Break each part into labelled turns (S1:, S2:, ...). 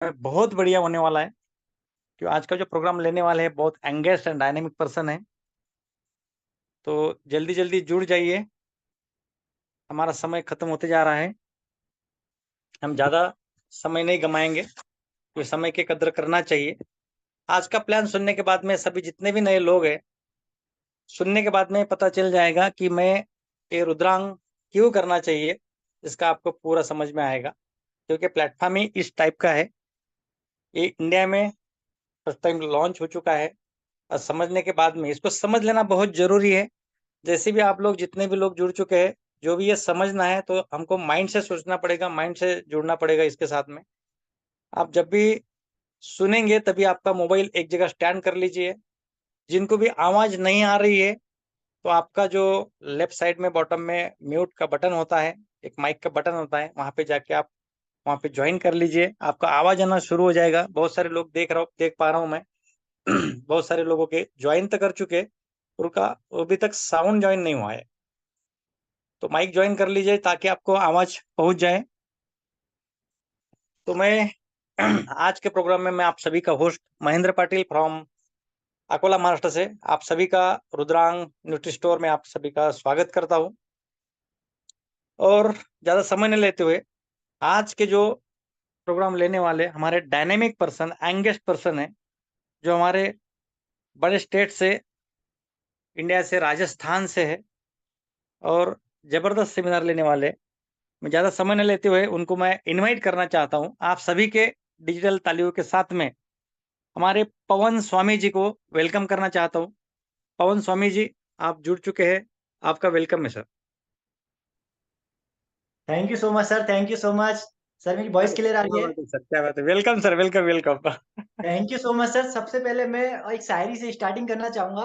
S1: बहुत बढ़िया होने वाला है। क्यों आज का जो प्रोग्राम लेने वाले हैं बहुत एंगेज्ड एंड डायनेमिक पर्सन है। तो जल्दी जल्दी जुड़ जाइए। हमारा समय खत्म होते जा रहा है। हम ज़्यादा समय नहीं गमाएंगे, तो समय की कदर करना चाहिए। आज का प्लान सुनने के बाद में सभी जितने भी नए लोग हैं, सुनने के बाद में पता चल जाएगा कि मैं ये रुद्रांग क्यों करना चाहिए। इसका आपको पूरा समझ में आएगा, क्योंकि प्लेटफॉर्म ही इस टाइप का है। ये इंडिया में फर्स्ट टाइम लॉन्च हो चुका है, और समझने के बाद में इसको समझ लेना बहुत ज़रूरी है। जैसे भी आप लोग जितने भी लोग जुड़ चुके हैं, जो भी ये समझना है तो हमको माइंड से सोचना पड़ेगा, माइंड से जुड़ना पड़ेगा इसके साथ में। आप जब भी सुनेंगे तभी आपका मोबाइल एक जगह स्टैंड कर लीजिए। जिनको भी आवाज़ नहीं आ रही है, तो आपका जो लेफ्ट साइड में बॉटम में म्यूट का बटन होता है, एक माइक का बटन होता है, वहाँ पे जाके आप वहाँ पे ज्वाइन कर लीजिए। आपका आवाज़ आना शुरू हो जाएगा। बहुत सारे लोग देख पा रहा हूँ मैं। बहुत सारे लोगों के ज्वाइन तो कर चुके, उनका अभी तक साउंड ज्वाइन नहीं हुआ है। तो माइक ज्वाइन कर लीजिए ताकि आपको आवाज पहुंच जाए। तो मैं आज के प्रोग्राम में मैं आप सभी का होस्ट महेंद्र पाटिल फ्रॉम अकोला महाराष्ट्र से आप सभी का रुद्रांग न्यूट्री स्टोर में आप सभी का स्वागत करता हूं। और ज़्यादा समय नहीं लेते हुए, आज के जो प्रोग्राम लेने वाले हमारे डायनेमिक पर्सन, एंगेस्ट पर्सन है, जो हमारे बड़े स्टेट से, इंडिया से, राजस्थान से है, और जबरदस्त सेमिनार लेने वाले। मैं ज़्यादा समय न लेते हुए उनको मैं इनवाइट करना चाहता हूँ आप सभी के डिजिटल तालियों के साथ में। हमारे पवन स्वामी जी को वेलकम करना चाहता हूँ। पवन स्वामी जी, आप जुड़ चुके हैं, आपका वेलकम है sir.
S2: Thank you so much sir, thank you so much. Sir मेरी वॉइस
S1: अरे
S2: क्लियर आ
S1: क्या
S2: रही है?
S1: बात है सर, क्या बात है। Welcome sir, welcome welcome.
S2: Thank you so much sir. सबसे पहले मैं एक शायरी से स्टार्टिंग करना चाहूंगा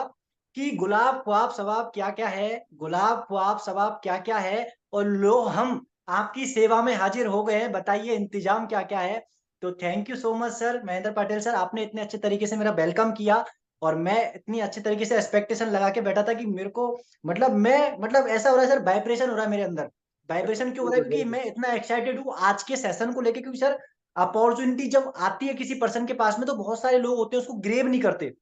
S2: कि गुलाब ख्वाब सवाब क्या क्या है, गुलाब ख्वाब सवाब क्या क्या है, और लो हम आपकी सेवा में हाजिर हो गए हैं, बताइए इंतजाम क्या क्या है। तो thank you so much sir Mahendra Patel sir, आपने इतने अच्छे तरीके से मेरा वेलकम किया। और मैं इतनी अच्छे तरीके से एक्सपेक्टेशन लगा के बैठा था कि मेरे को मतलब ऐसा हो रहा है सर, वाइब्रेशन हो रहा है मेरे अंदर। वाइब्रेशन क्यों हो रहा है? क्योंकि मैं इतना एक्साइटेड हूँ आज के सेशन को लेके, क्योंकि सर अपॉर्चुनिटी जब आती है किसी पर्सन के पास में तो बहुत सारे लोग होते हैं उसको ग्रेब नहीं करते।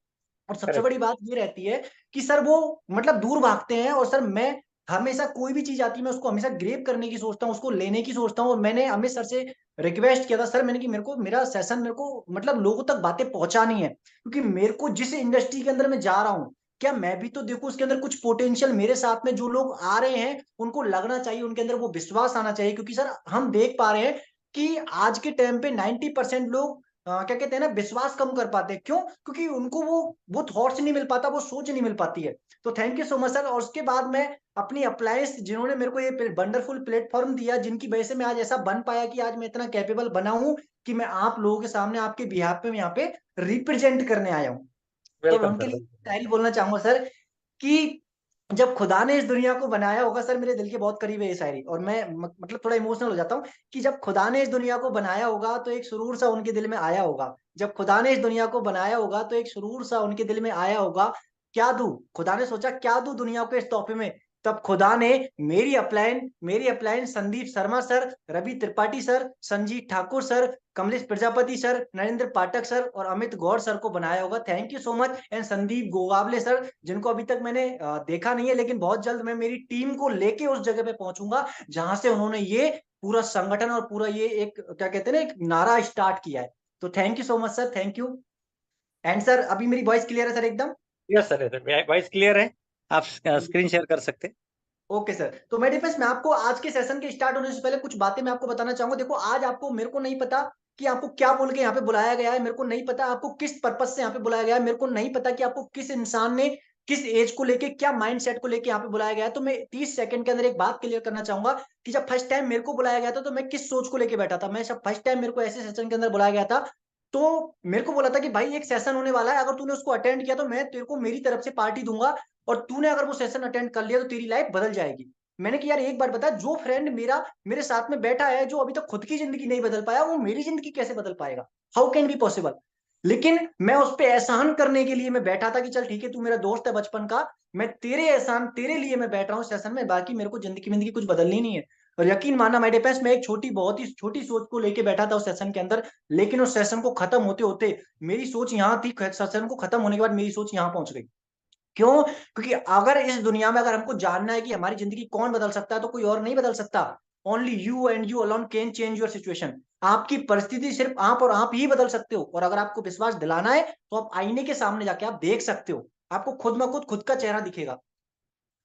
S2: और सबसे
S1: करेक्ट।
S2: बड़ी बात ये रहती है कि सर वो दूर भागते हैं। और सर मैं हमेशा कोई भी चीज आती है मैं उसको हमेशा ग्रेब करने की सोचता हूँ, उसको लेने की सोचता हूँ। और मैंने अमित सर से रिक्वेस्ट किया था सर, मैंने कि मेरे को मेरा सेशन मेरे को लोगों तक बातें पहुंचानी है, क्योंकि मेरे को जिस इंडस्ट्री के अंदर मैं जा रहा हूँ, क्या मैं भी तो देखूं उसके अंदर कुछ पोटेंशियल मेरे साथ में जो लोग आ रहे हैं उनको लगना चाहिए, उनके अंदर वो विश्वास आना चाहिए। क्योंकि सर हम देख पा रहे हैं कि आज के टाइम पे 90% लोग क्या कहते हैं ना, विश्वास कम कर पाते हैं। क्यों? क्योंकि उनको वो थॉट्स नहीं मिल पाता, वो सोच नहीं मिल पाती है। तो thank you so much sir. और उसके बाद मैं अपनी अप्लायंस, जिन्होंने मेरे को ये वंडरफुल प्लेटफॉर्म दिया, जिनकी वजह से मैं आज ऐसा बन पाया कि आज मैं इतना कैपेबल बना हूं कि मैं आप लोगों के सामने आपके बिहाफ पे यहाँ पे रिप्रेजेंट करने आया हूँ। तो मैं
S1: वेलकम
S2: उनके
S1: सर,
S2: लिए
S1: वेलकम।
S2: शायरी बोलना चाहूंगा सर कि जब खुदा ने इस दुनिया को बनाया होगा, सर मेरे दिल के बहुत करीब है ये शायरी, और मैं थोड़ा इमोशनल हो जाता हूँ कि जब खुदा ने इस दुनिया को बनाया होगा तो एक सुरूर सा उनके दिल में आया होगा। जब खुदा ने इस दुनिया को बनाया होगा तो एक सुरूर सा उनके दिल में आया होगा। क्या दूं, खुदा ने सोचा क्या दूं दुनिया को इस तोहफे में। तब खुदा ने मेरी upline Sandeep Sharma sir, Ravi Tripathi sir, Sanjeet Thakur sir, Kamlesh Prajapati sir, Narendra Pathak sir और अमित गौर सर को बनाया होगा। Thank you so much. And Sandeep Gogawale sir, जिनको अभी तक मैंने देखा नहीं है, लेकिन बहुत जल्द मैं मेरी टीम को लेके उस जगह पे पहुंचूंगा जहां से उन्होंने ये पूरा संगठन और पूरा ये एक क्या कहते हैं ना, एक नारा स्टार्ट किया है। तो thank you so much sir, thank you. And sir अभी मेरी वॉइस क्लियर है सर एकदम?
S1: यस सर, वॉइस क्लियर है। आप स्क्रीन शेयर कर सकते हैं।
S2: Okay sir. तो मेरे पास मैं आपको आज के सेशन के स्टार्ट होने से पहले कुछ बातें मैं आपको बताना चाहूंगा। देखो आज आपको, मेरे को नहीं पता कि आपको क्या बोल के यहाँ पे बुलाया गया है, मेरे को नहीं पता आपको किस पर्पज से यहाँ पे बुलाया गया है, मेरे को नहीं पता कि आपको किस इंसान ने किस एज को लेके क्या माइंडसेट को लेके यहाँ पे बुलाया गया है। तो मैं 30 सेकंड के अंदर एक बात क्लियर करना चाहूंगा कि जब फर्स्ट टाइम मेरे को बुलाया गया था तो मैं किस सोच को लेके बैठा था। मैं जब फर्स्ट टाइम मेरे को ऐसे सेशन के अंदर बुलाया गया था तो मेरे को बोला था कि भाई एक सेशन होने वाला है, अगर तूने उसको अटेंड किया तो मैं तेरे को मेरी तरफ से पार्टी दूंगा, और तूने अगर वो सेशन अटेंड कर लिया तो तेरी लाइफ बदल जाएगी। मैंने कि यार एक बार बता, जो फ्रेंड मेरा मेरे साथ में बैठा है जो अभी तक खुद की जिंदगी नहीं बदल पाया, वो मेरी जिंदगी कैसे बदल पाएगा? How can be possible? लेकिन मैं उस पर एहसान करने के लिए मैं बैठा था कि चल ठीक है, तू मेरा दोस्त है बचपन का, मैं तेरे एहसान तेरे लिए मैं बैठ रहा हूँ सेशन में, बाकी मेरे को जिंदगी जिंदगी कुछ बदलनी नहीं है। और यकीन मानना माय डियर फ्रेंड्स, मैं एक बहुत ही छोटी सोच को लेके बैठा था उस सेशन के अंदर, लेकिन उस सेशन को खत्म होते होते मेरी सोच यहाँ थी, सेशन को खत्म होने के बाद मेरी सोच यहाँ पहुंच गई। क्यों? क्योंकि अगर इस दुनिया में अगर हमको जानना है कि हमारी जिंदगी कौन बदल सकता है, तो कोई और नहीं बदल सकता। Only you and you alone can change your situation. आपकी परिस्थिति सिर्फ आप और आप ही बदल सकते हो। और अगर आपको विश्वास दिलाना है तो आप आईने के सामने जाके आप देख सकते हो, आपको खुद ब खुद का चेहरा दिखेगा।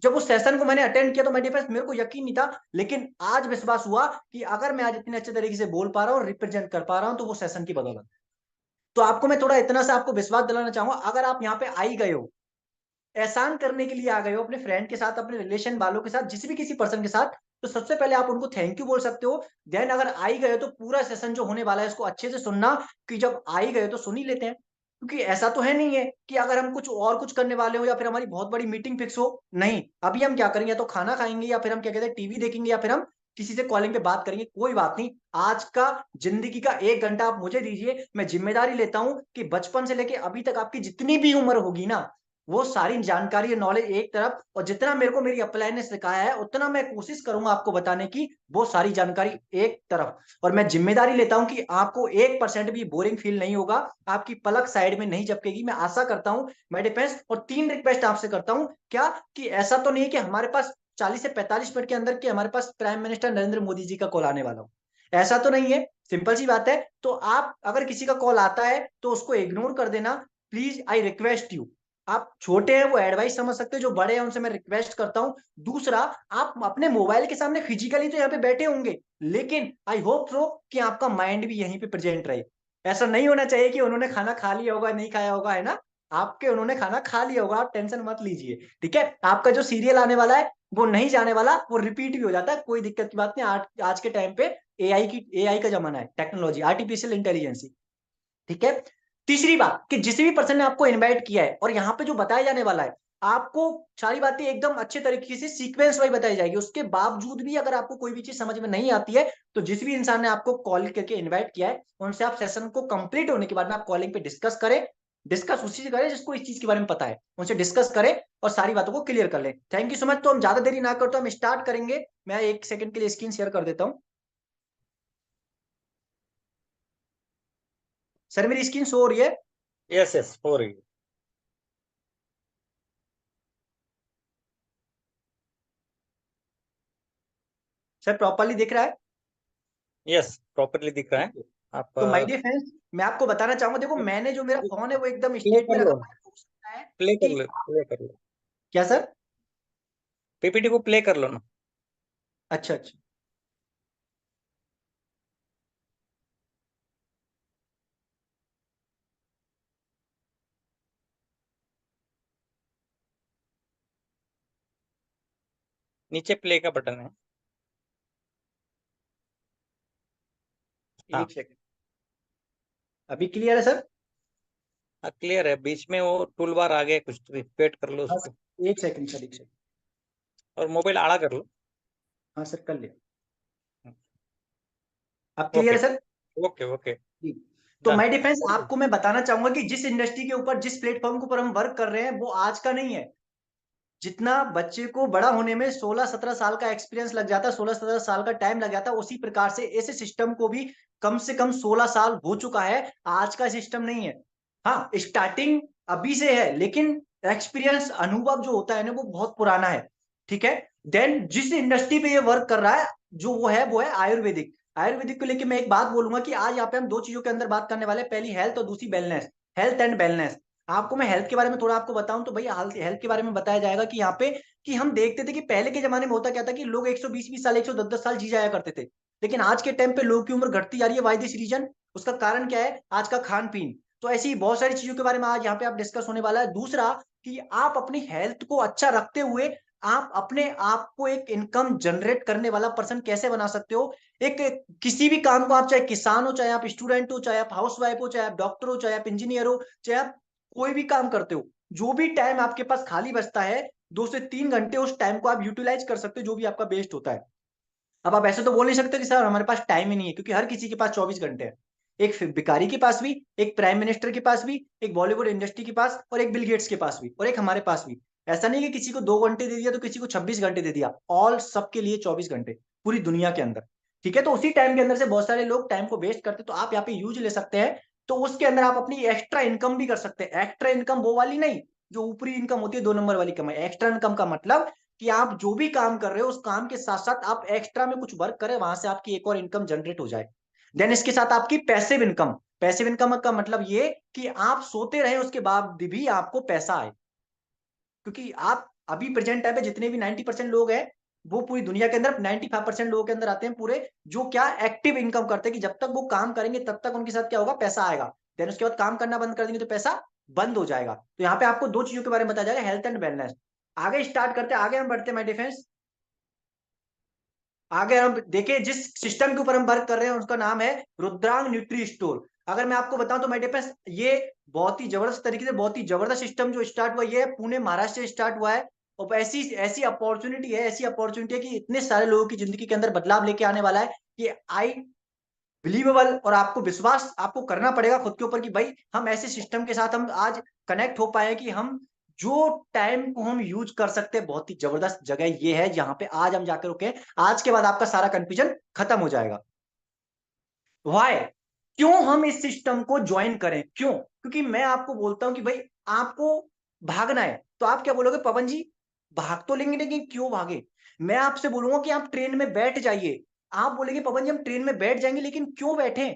S2: जब उस सेशन को मैंने अटेंड किया तो मेरे को यकीन नहीं था, लेकिन आज विश्वास हुआ कि अगर मैं आज इतने अच्छे तरीके से बोल पा रहा हूँ, रिप्रेजेंट कर पा रहा हूँ, तो वो सेशन की बदौलत। तो आपको मैं थोड़ा इतना सा आपको विश्वास दिलाना चाहूंगा, अगर आप यहाँ पे आई गए हो, एहसान करने के लिए आ गए हो अपने फ्रेंड के साथ, अपने रिलेशन वालों के साथ, जिस भी किसी पर्सन के साथ, तो सबसे पहले आप उनको थैंक यू बोल सकते हो। देन अगर आ ही गए हो तो पूरा सेशन जो होने वाला है इसको अच्छे से सुनना, कि जब आ ही गए हो तो सुन ही लेते हैं। क्योंकि ऐसा तो है नहीं है कि अगर हम कुछ और कुछ करने वाले हो या फिर हमारी बहुत बड़ी मीटिंग फिक्स हो। नहीं, अभी हम क्या करेंगे, या तो खाना खाएंगे या फिर हम क्या कहते हैं टीवी देखेंगे, या फिर हम किसी से कॉलिंग पे बात करेंगे। कोई बात नहीं, आज का जिंदगी का 1 घंटा आप मुझे दीजिए, मैं जिम्मेदारी लेता हूं कि बचपन से लेके अभी तक आपकी जितनी भी उम्र होगी ना, वो सारी जानकारी नॉलेज एक तरफ, और जितना मेरे को मेरी अपलाइन ने सिखाया है उतना मैं कोशिश करूंगा आपको बताने की, वो सारी जानकारी एक तरफ। और मैं जिम्मेदारी लेता हूं कि आपको 1% भी बोरिंग फील नहीं होगा, आपकी पलक साइड में नहीं झपकेगी, मैं आशा करता हूं। मैं डिफेंस और 3 रिक्वेस्ट आपसे करता हूं, क्या कि ऐसा तो नहीं है कि हमारे पास 40 से 45 मिनट के अंदर के हमारे पास प्राइम मिनिस्टर नरेंद्र मोदी जी का कॉल आने वाला हो। ऐसा तो नहीं है, सिंपल सी बात है। तो आप अगर किसी का कॉल आता है तो उसको इग्नोर कर देना, प्लीज आई रिक्वेस्ट यू। आप छोटे हैं वो एडवाइस समझ सकते हैं, जो बड़े हैं उनसे मैं रिक्वेस्ट करता हूं। दूसरा, आप अपने मोबाइल के सामने फिजिकली तो यहाँ पे बैठे होंगे, लेकिन आई होप सो कि आपका माइंड भी यहीं पे प्रेजेंट रहे। ऐसा नहीं होना चाहिए कि उन्होंने खाना खा लिया होगा नहीं खाया होगा, है ना। आपके उन्होंने खाना खा लिया होगा, आप टेंशन मत लीजिए, ठीक है। आपका जो सीरियल आने वाला है वो नहीं जाने वाला, वो रिपीट भी हो जाता है, कोई दिक्कत की बात नहीं। आज के टाइम पे एआई का जमाना है, टेक्नोलॉजी, आर्टिफिशियल इंटेलिजेंसी, ठीक है। तीसरी बात, कि जिस भी पर्सन ने आपको इनवाइट किया है और यहाँ पे जो बताया जाने वाला है, आपको सारी बातें एकदम अच्छे तरीके से सीक्वेंस वाइज बताई जाएगी। उसके बावजूद भी अगर आपको कोई भी चीज समझ में नहीं आती है, तो जिस भी इंसान ने आपको कॉल करके इनवाइट किया है, उनसे आप सेशन को कंप्लीट होने के बाद में आप कॉलिंग पे डिस्कस करें। डिस्कस उसी से करें जिसको इस चीज के बारे में पता है, उनसे डिस्कस करें और सारी बातों को क्लियर कर लें। Thank you so much. तो हम ज्यादा देरी ना करते, हम स्टार्ट करेंगे। मैं 1 सेकंड के लिए स्क्रीन शेयर कर देता हूँ। सर मेरी स्क्रीन शो हो रही है?
S1: यस यस, हो रही है।
S2: सर प्रॉपरली दिख रहा है?
S1: यस, प्रॉपरली दिख रहा है। आप
S2: तो माय डियर फ्रेंड्स, मैं आपको बताना चाहूंगा, देखो मैंने जो मेरा फोन है वो एकदम
S1: प्ले
S2: स्टेट में
S1: कर
S2: रखा
S1: लो,
S2: हुआ है, हो सकता है
S1: प्ले कर
S2: कि
S1: लो, प्ले कर लो।
S2: क्या सर?
S1: पीपीटी को प्ले कर लो ना।
S2: अच्छा अच्छा।
S1: नीचे प्ले का बटन है। हाँ।
S2: 1 सेकंड, अभी क्लियर है सर?
S1: हाँ, क्लियर है। बीच में वो टूल बार आ गया, कुछ रिपीट कर लो
S2: हाँ
S1: उसको।
S2: Sir, 1 second sir, 1 second.
S1: और मोबाइल आड़ा कर लो।
S2: हाँ सर, कर लिया। अब क्लियर
S1: ओके
S2: है सर?
S1: Okay okay.
S2: जी। तो
S1: डन।
S2: माय डिफेंस, आपको मैं बताना चाहूंगा कि जिस इंडस्ट्री के ऊपर, जिस प्लेटफॉर्म के ऊपर हम वर्क कर रहे हैं, वो आज का नहीं है। जितना बच्चे को बड़ा होने में 16-17 साल का एक्सपीरियंस लग जाता है, 16-17 साल का टाइम लग जाता है, उसी प्रकार से ऐसे सिस्टम को भी कम से कम 16 साल हो चुका है। आज का सिस्टम नहीं है। हाँ, स्टार्टिंग अभी से है, लेकिन एक्सपीरियंस, अनुभव जो होता है ना, वो बहुत पुराना है, ठीक है। देन जिस इंडस्ट्री पे ये वर्क कर रहा है, जो वो है आयुर्वेदिक। आयुर्वेदिक को लेके मैं एक बात बोलूंगा कि आज यहाँ पे हम दो चीजों के अंदर बात करने वाले हैं, पहली हेल्थ और दूसरी वेलनेस। Health and wellness. आपको मैं हेल्थ के बारे में थोड़ा आपको बताऊं तो भैया, हेल्थ के बारे में बताया जाएगा कि यहाँ पे, कि हम देखते थे कि पहले के जमाने में होता क्या था कि लोग 120-20 साल, 110-10 साल जी जाया करते थे। लेकिन आज के टाइम पे लोग की उम्र घटती जा रही है। Why this reason? उसका कारण क्या है? आज का खान पीन। तो ऐसी बहुत सारी चीजों के बारे में आज यहाँ पे आप डिस्कस होने वाला है। दूसरा, कि आप अपनी हेल्थ को अच्छा रखते हुए आप अपने आप को एक इनकम जनरेट करने वाला पर्सन कैसे बना सकते हो। एक, किसी भी काम को, आप चाहे किसान हो, चाहे आप स्टूडेंट हो, चाहे आप हाउस वाइफ हो, चाहे आप डॉक्टर हो, चाहे आप इंजीनियर हो, चाहे आप कोई भी काम करते हो, जो भी टाइम आपके पास खाली बचता है, 2 से 3 घंटे उस टाइम को आप यूटिलाइज कर सकते हो, जो भी आपका बेस्ट होता है। अब आप ऐसे तो बोल नहीं सकते कि सर हमारे पास टाइम ही नहीं है, क्योंकि हर किसी के पास 24 घंटे है। एक भिखारी के पास भी, एक प्राइम मिनिस्टर के पास भी, एक बॉलीवुड इंडस्ट्री के पास, और एक बिल गेट्स के पास भी, और एक हमारे पास भी। ऐसा नहीं कि किसी को 2 घंटे दे दिया तो किसी को 26 घंटे दे दिया, ऑल सबके लिए 24 घंटे। पूरी दुनिया के अंदर। ठीक है, तो उसी टाइम के अंदर से बहुत सारे लोग टाइम को वेस्ट करते, तो आप यहाँ पे यूज ले सकते हैं। तो उसके अंदर आप अपनी एक्स्ट्रा इनकम भी कर सकते हैं। एक्स्ट्रा इनकम वो वाली नहीं जो ऊपरी इनकम होती है, 2 नंबर वाली कमाई। एक्स्ट्रा इनकम का मतलब कि आप जो भी काम कर रहे हो उस काम के साथ साथ आप एक्स्ट्रा में कुछ वर्क करें, वहां से आपकी एक और इनकम जनरेट हो जाए। देन इसके साथ आपकी पैसिव इनकम। पैसिव इनकम का मतलब ये कि आप सोते रहे उसके बाद भी आपको पैसा आए। क्योंकि आप अभी प्रेजेंट टाइम पे जितने भी 90% लोग हैं, वो पूरी दुनिया के अंदर 95% लोगों के अंदर आते हैं पूरे, जो क्या एक्टिव इनकम करते हैं कि जब तक वो काम करेंगे तब तक उनके साथ क्या होगा, पैसा आएगा। देन उसके बाद काम करना बंद कर देंगे तो पैसा बंद हो जाएगा। तो यहाँ पे आपको दो चीजों के बारे में बताया जाएगा, हेल्थ एंड वेलनेस। आगे स्टार्ट करते हैं, आगे हम बढ़ते हैं माय डिफेंस। आगे हम देखें जिस सिस्टम के ऊपर हम वर्क कर रहे हैं उसका नाम है रुद्रांग न्यूट्री स्टोर। अगर मैं आपको बताऊं तो मेरे पास ये बहुत ही जबरदस्त तरीके से, बहुत ही जबरदस्त सिस्टम जो स्टार्ट हुआ, ये पुणे महाराष्ट्र से स्टार्ट हुआ है। और ऐसी ऐसी अपॉर्चुनिटी है, ऐसी अपॉर्चुनिटी है कि इतने सारे लोगों की जिंदगी के अंदर बदलाव लेके आने वाला है कि आई बिलीवेबल। और आपको विश्वास आपको करना पड़ेगा खुद के ऊपर कि भाई हम ऐसे सिस्टम के साथ हम आज कनेक्ट हो पाए कि हम जो टाइम को हम यूज कर सकते हैं। बहुत ही जबरदस्त जगह ये है जहां पे आज हम जाकर रुके। आज के बाद आपका सारा कंफ्यूजन खत्म हो जाएगा। वाई, क्यों हम इस सिस्टम को ज्वाइन करें, क्यों? क्योंकि मैं आपको बोलता हूं कि भाई आपको भागना है तो आप क्या बोलोगे, पवन जी भाग तो लेंगे लेकिन क्यों भागे? मैं आपसे बोलूंगा कि आप ट्रेन में बैठ जाइए। आप बोलेंगे पवन जी हम ट्रेन में बैठ जाएंगे लेकिन क्यों बैठे?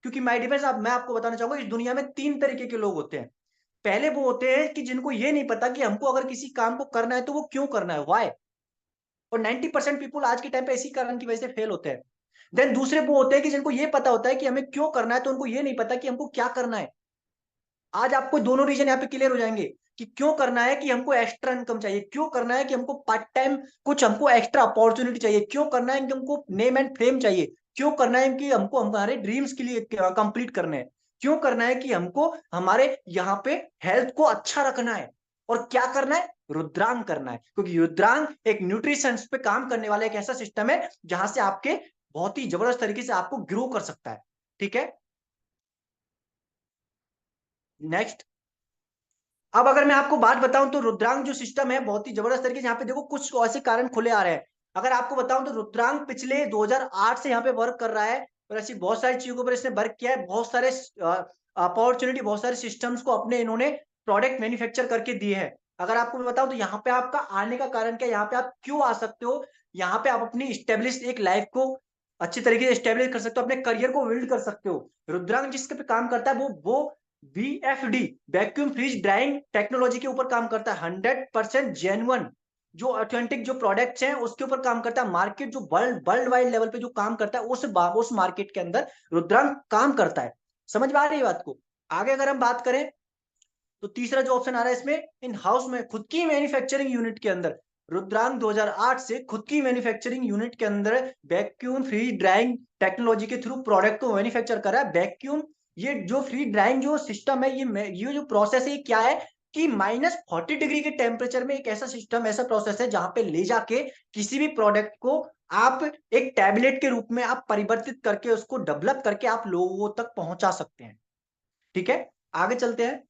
S2: क्योंकि माय डिफेंस, अब मैं आपको बताना चाहूंगा इस दुनिया में 3 तरीके के लोग होते हैं। पहले वो होते हैं कि जिनको ये नहीं पता कि हमको अगर किसी काम को करना है तो वो क्यों करना है, वाई। और 90% पीपुल आज के टाइम पे इसी कारण की वजह से फेल होते हैं। देन दूसरे वो होते हैं कि जिनको ये पता होता है कि हमें क्यों करना है, तो उनको ये नहीं पता कि हमको क्या करना है। आज आपको दोनों रीजन यहाँ पे क्लियर हो जाएंगे कि क्यों करना है कि हमको एक्स्ट्रा इनकम चाहिए, क्यों करना है कि हमको पार्ट टाइम कुछ हमको एक्स्ट्रा अपॉर्चुनिटी चाहिए, क्यों करना है कि हमको नेम एंड फेम चाहिए, क्यों करना है कि हमको हमारे ड्रीम्स के लिए कंप्लीट करने हैं, क्यों करना है कि हमको हमारे यहाँ पे हेल्थ को अच्छा रखना है, और क्या करना है, रुद्रांग करना है। क्योंकि रुद्रांग एक न्यूट्रिशन पे काम करने वाला एक ऐसा सिस्टम है जहां से आपके बहुत ही जबरदस्त तरीके से आपको ग्रो कर सकता है। ठीक है, नेक्स्ट। अब अगर मैं आपको बात बताऊं तो रुद्रांग जो सिस्टम है बहुत ही जबरदस्त तरीके से, यहाँ पे देखो कुछ ऐसे कारण खुले आ रहे हैं। अगर आपको बताऊं तो रुद्रांग पिछले 2008 से यहाँ पे वर्क कर रहा है, और ऐसी बहुत सारी चीजों के ऊपर इसने वर्क किया है। बहुत सारे अपॉर्चुनिटी, बहुत सारे सिस्टम्स को अपने इन्होंने प्रोडक्ट मैन्युफैक्चर करके दिए हैं। अगर आपको मैं बताऊं तो यहाँ पे आपका आने का कारण क्या है, यहाँ पे आप क्यों आ सकते हो, यहाँ पे आप अपनी स्टेब्लिश एक लाइफ को अच्छी तरीके से स्टेब्लिश कर सकते हो, अपने करियर को बिल्ड कर सकते हो। रुद्रांग जिसके पे काम करता है वो VFD, vacuum freeze drying technology के ऊपर काम करता है। 100% जेन्युइन जो ऑथेंटिक जो प्रोडक्ट्स हैं उसके ऊपर काम करता है। मार्केट जो वर्ल्ड वाइड लेवल पे जो काम करता है उस मार्केट के अंदर रुद्रांग काम करता है। समझ में आ रही है बात को? आगे अगर हम बात करें तो तीसरा जो ऑप्शन आ रहा है इसमें, इन हाउस में खुद की मैन्युफैक्चरिंग यूनिट के अंदर। रुद्रांग 2008 से खुद की मैन्युफैक्चरिंग यूनिट के अंदर वैक्यूम फ्री ड्राइंग टेक्नोलॉजी के थ्रू प्रोडक्ट को मैन्युफैक्चर कर रहा है। वैक्यूम, ये जो फ्री ड्राइंग जो सिस्टम है, ये जो प्रोसेस है, ये क्या है कि -40 डिग्री के टेम्परेचर में एक ऐसा सिस्टम, ऐसा प्रोसेस है जहां पे ले जाके किसी भी प्रोडक्ट को आप एक टैबलेट के रूप में आप परिवर्तित करके उसको डेवलप करके आप लोगों तक पहुंचा सकते हैं। ठीक है, आगे चलते हैं।